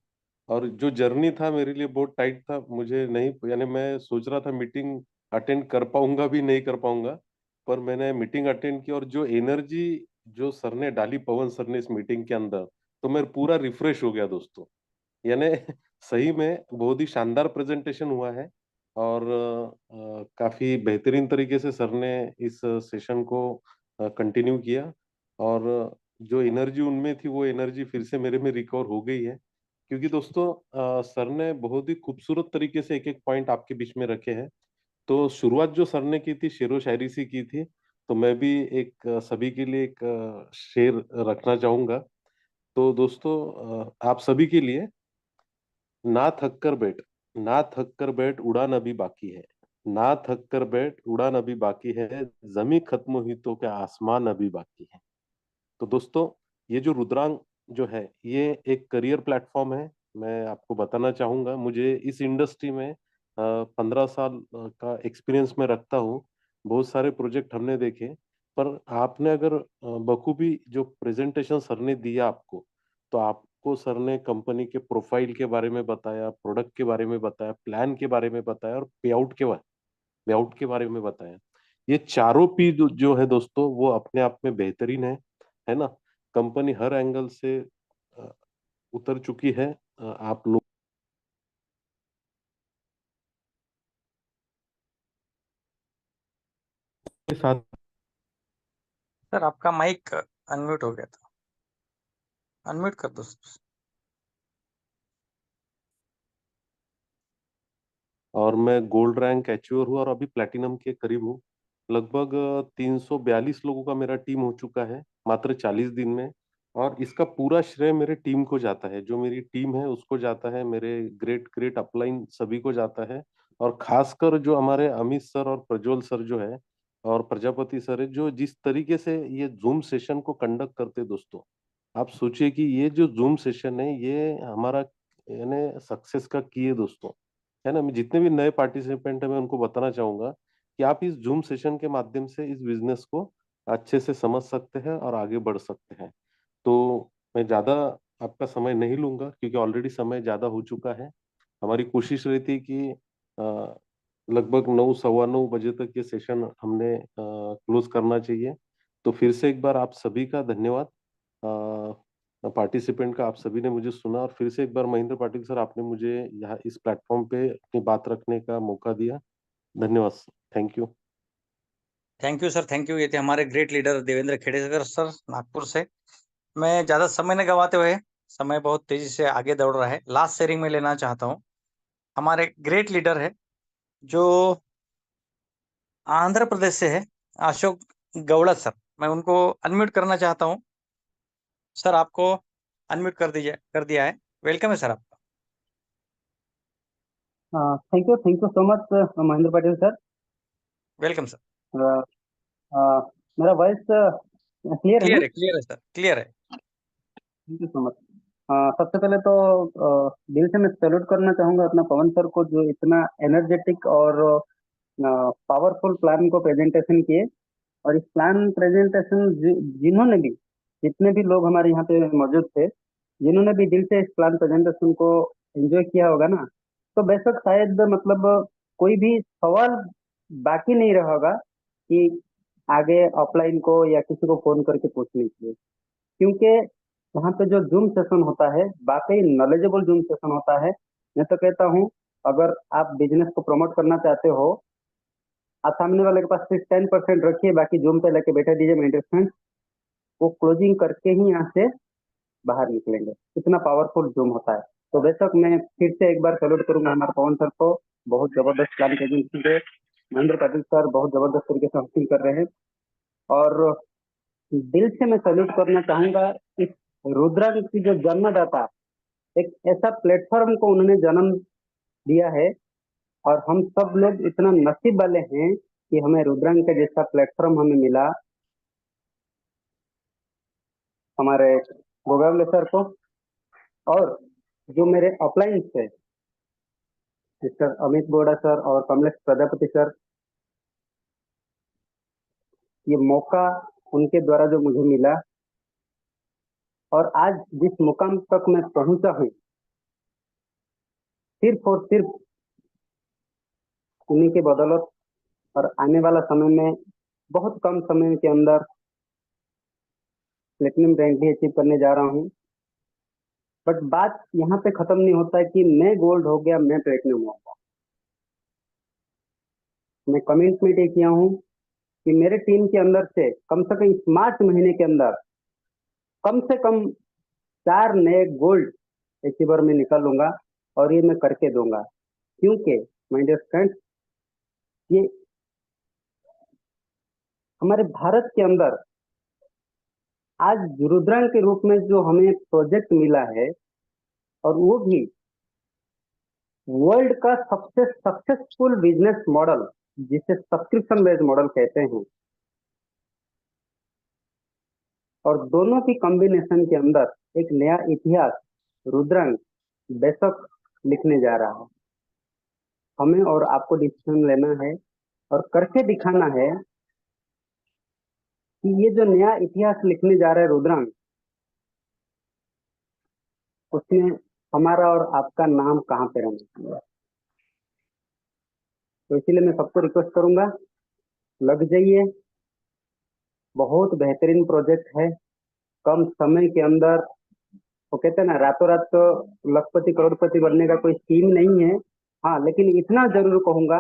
S5: और जो जर्नी था मेरे लिए बहुत टाइट था, मुझे नहीं, यानी मैं सोच रहा था मीटिंग अटेंड कर पाऊंगा भी नहीं कर पाऊंगा, पर मैंने मीटिंग अटेंड की। और जो एनर्जी जो सर ने डाली, पवन सर ने, इस मीटिंग के अंदर, तो मैं पूरा रिफ्रेश हो गया दोस्तों। यानी सही में बहुत ही शानदार प्रेजेंटेशन हुआ है। और काफी बेहतरीन तरीके से सर ने इस सेशन को कंटिन्यू किया। और जो एनर्जी उनमें थी, वो एनर्जी फिर से मेरे में रिकवर हो गई है। क्योंकि दोस्तों, सर ने बहुत ही खूबसूरत तरीके से एक एक पॉइंट आपके बीच में रखे हैं। तो शुरुआत जो सर ने की थी, शेरो शायरी से की थी। तो मैं भी एक सभी के लिए एक शेर रखना चाहूंगा। तो दोस्तों, आप सभी के लिए, ना थक कर बैठ, ना थक कर बैठ, उड़ान अभी बाकी है। ना थक कर बैठ, उड़ान अभी बाकी है, जमी खत्म हुई तो क्या आसमान अभी बाकी है। तो दोस्तों, ये जो रुद्रांग जो है, ये एक करियर प्लेटफॉर्म है। मैं आपको बताना चाहूंगा, मुझे इस इंडस्ट्री में 15 साल का एक्सपीरियंस में रखता हूँ। बहुत सारे प्रोजेक्ट हमने देखे। पर आपने अगर बखूबी जो प्रेजेंटेशन सर ने दिया आपको, तो आपको सर ने कंपनी के प्रोफाइल के बारे में बताया, प्रोडक्ट के बारे में बताया, प्लान के बारे में बताया, और पे आउट के बारे में बताया। ये चारों पी जो है दोस्तों, वो अपने आप में बेहतरीन है ना। कंपनी हर एंगल से उतर चुकी है। आप लोग के साथ
S1: सर आपका माइक अनम्यूट हो गया था, अनम्यूट कर दो।
S5: और मैं गोल्ड रैंक अचीवर हुआ और अभी प्लेटिनम के करीब हूँ। लगभग 342 लोगों का मेरा टीम हो चुका है मात्र 40 दिन में। और इसका पूरा श्रेय मेरे टीम को जाता है, जो मेरी टीम है उसको जाता है, मेरे ग्रेट ग्रेट अपलाइन सभी को जाता है। और खासकर जो हमारे अमित सर और प्रज्वल सर जो है और प्रजापति सर है, जो जिस तरीके से ये जूम सेशन को कंडक्ट करते हैं दोस्तों, आप सोचिए कि ये जो जूम सेशन है ये हमारा यानी सक्सेस का की है दोस्तों, है ना। मैं जितने भी नए पार्टिसिपेंट है मैं उनको बताना चाहूंगा कि आप इस जूम सेशन के माध्यम से इस बिजनेस को अच्छे से समझ सकते हैं और आगे बढ़ सकते हैं। तो मैं ज्यादा आपका समय नहीं लूंगा क्योंकि ऑलरेडी समय ज्यादा हो चुका है। हमारी कोशिश रहती है कि लगभग 9 सवा 9 बजे तक ये सेशन हमने क्लोज करना चाहिए। तो फिर से एक बार आप सभी का धन्यवाद, पार्टिसिपेंट का। आप सभी ने मुझे सुना और फिर से एक बार महेंद्र पाटिल सर आपने मुझे यहाँ इस प्लेटफॉर्म पे अपनी बात रखने का मौका दिया। धन्यवाद sir, thank you.
S1: Thank you sir, thank you. ये थे हमारे great leader Devendra Khedekar sir, Nagpur से। मैं ज़्यादा समय न गवाते हुए, समय बहुत तेजी से आगे दौड़ रहा है, लास्ट शेयरिंग में लेना चाहता हूँ। हमारे ग्रेट लीडर है जो आंध्र प्रदेश से है, अशोक गौड़ा सर। मैं उनको अनम्यूट करना चाहता हूँ। सर आपको अनम्यूट कर दिया है। वेलकम है सर आपका।
S6: Thank you so much Mahendra Patil sir.
S1: Welcome sir.
S6: मेरा वॉइस क्लियर है ना?
S1: क्लियर है सर, क्लियर है।
S6: Thank you so much. सबसे पहले तो दिल से मैं सैल्यूट करना चाहूंगा अपना पवन सर को, जो इतना एनर्जेटिक और पावरफुल प्लान को प्रेजेंटेशन किए। और इस प्लान प्रेजेंटेशन जिन्होंने भी, जितने भी लोग हमारे यहाँ पे मौजूद थे, जिन्होंने भी दिल से इस प्लान प्रेजेंटेशन को एंजॉय किया होगा ना, तो बेशक शायद मतलब कोई भी सवाल बाकी नहीं रहा होगा कि आगे ऑफलाइन को या किसी को फोन करके पूछने के लिए। क्योंकि यहाँ पे जो जूम सेशन होता है वाकई नॉलेजेबल जूम सेशन होता है। मैं तो कहता हूँ, अगर आप बिजनेस को प्रमोट करना चाहते हो, आप सामने वाले के पास सिर्फ 10% रखिए, बाकी जूम पे लेके बैठे दीजिए मेंटेनेंस, वो क्लोजिंग करके ही यहाँ से बाहर निकलेंगे। इतना पावरफुल जूम होता है। तो बेशक मैं फिर से एक बार सैल्यूट करूंगा हमारे पवन सर को। बहुत जबरदस्त प्लान प्रेजेंटेशन पे महेंद्र पाटिल सर बहुत जबरदस्त तरीके से हॉस्टिंग कर रहे हैं। और दिल से मैं सैल्यूट करना चाहूंगा इस रुद्रांश की जो जन्मदाता, एक ऐसा प्लेटफॉर्म को उन्होंने जन्म दिया है। और हम सब लोग इतना नसीब वाले हैं कि हमें रुद्रांश का जैसा प्लेटफॉर्म हमें मिला, हमारे गोगावले सर को। और जो मेरे अपलाइन थे मिस्टर अमित बोड़ा सर और कमलेश प्रजापति सर, ये मौका उनके द्वारा जो मुझे मिला और आज जिस मुकाम तक मैं पहुंचा हूँ, सिर्फ और सिर्फ उन्हीं के बदौलत। और आने वाला समय में बहुत कम समय के अंदर प्लेटिनम रैंक भी अचीव करने जा रहा हूँ। बट बात यहाँ पे खत्म नहीं होता है कि मैं गोल्ड हो गया, मैं प्लेटिनम हो गया। मैं कमिटमेंट ये किया हूँ कि मेरे टीम के अंदर से कम इस मार्च महीने के अंदर कम से कम 4 नए गोल्ड अचीवर में निकालूंगा। और ये मैं करके दूंगा, क्योंकि माय डियर फ्रेंड्स, ये हमारे भारत के अंदर आज रुद्रांश के रूप में जो हमें प्रोजेक्ट मिला है, और वो भी वर्ल्ड का सबसे सक्सेसफुल बिजनेस मॉडल, जिसे सब्सक्रिप्शन बेस्ड मॉडल कहते हैं। और दोनों की कॉम्बिनेशन के अंदर एक नया इतिहास रुद्रांश बेशक लिखने जा रहा है। हमें और आपको डिसीजन लेना है और करके दिखाना है कि ये जो नया इतिहास लिखने जा रहा है रुद्रांश, उसमें हमारा और आपका नाम कहाँ पे रहना चाहिए। तो इसीलिए मैं सबको रिक्वेस्ट करूंगा, लग जाइए। बहुत बेहतरीन प्रोजेक्ट है, कम समय के अंदर वो कहते हैं ना, रातों रात तो लखपति करोड़पति बनने का कोई स्कीम नहीं है। हाँ, लेकिन इतना जरूर कहूंगा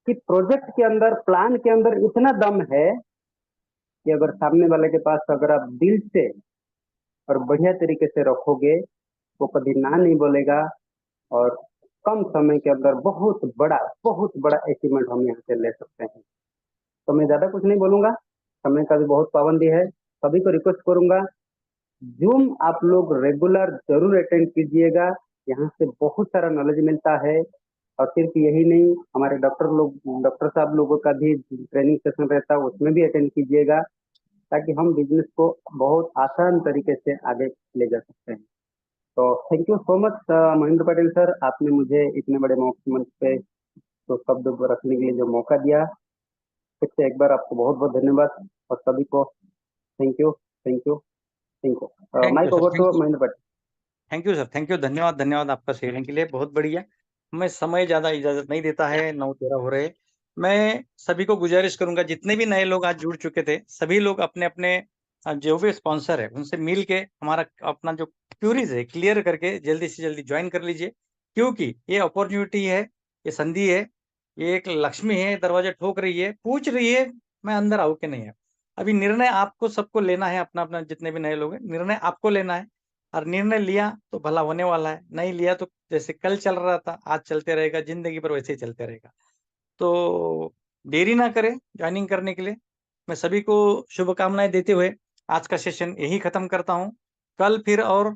S6: कि प्रोजेक्ट के अंदर, प्लान के अंदर इतना दम है कि अगर सामने वाले के पास अगर आप दिल से और बढ़िया तरीके से रखोगे, वो कभी ना नहीं बोलेगा, और कम समय के अंदर बहुत बड़ा अचीवमेंट हम यहाँ से ले सकते हैं। तो मैं ज्यादा कुछ नहीं बोलूंगा, समय का भी बहुत पाबंदी है। सभी को रिक्वेस्ट करूंगा, जूम आप लोग रेगुलर जरूर अटेंड कीजिएगा, यहाँ से बहुत सारा नॉलेज मिलता है। और सिर्फ यही नहीं, हमारे डॉक्टर साहब लोगों का भी ट्रेनिंग सेशन रहता है, उसमें भी अटेंड कीजिएगा, ताकि हम बिजनेस को बहुत आसान तरीके से आगे ले जा सकते हैं। तो thank you so much Mahendra Patel sir, आपने मुझे इतने बड़े मंच पे तो शब्द रखने के लिए जो मौका दिया, फिर से एक बार आपको बहुत बहुत धन्यवाद, और सभी को thank you, thank you, thank you.
S1: Thank
S6: mic
S1: you sir,
S6: over
S1: thank
S6: to
S1: you,
S6: Mahendra Patel.
S1: Thank you sir, thank you, धन्यवाद धन्यवाद आपका शेयरिंग के लिए, बहुत बढ़िया। मैं समय ज्यादा इजाजत नहीं देता है, 9:13 हो रहे। मैं सभी को गुजारिश करूंगा, जितने भी नए लोग आज जुड़ चुके थे, सभी लोग अपने अपने जो भी स्पॉन्सर है उनसे मिल के हमारा अपना जो क्यूरीज है क्लियर करके जल्दी से जल्दी ज्वाइन कर लीजिए, क्योंकि ये अपॉर्चुनिटी है, ये संधि है, ये एक लक्ष्मी है, दरवाजा ठोक रही है, पूछ रही है मैं अंदर आऊँ कि नहीं है। अभी निर्णय आपको सबको लेना है, अपना अपना जितने भी नए लोग हैं, निर्णय आपको लेना है। और निर्णय लिया तो भला होने वाला है, नहीं लिया तो जैसे कल चल रहा था आज चलते रहेगा, जिंदगी पर वैसे ही चलते रहेगा। तो देरी ना करें ज्वाइनिंग करने के लिए। मैं सभी को शुभकामनाएं देते हुए आज का सेशन यही खत्म करता हूं। कल फिर, और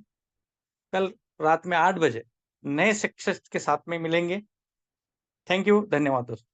S1: कल रात में 8 बजे नए सक्सेस के साथ में मिलेंगे। थैंक यू, धन्यवाद दोस्तों।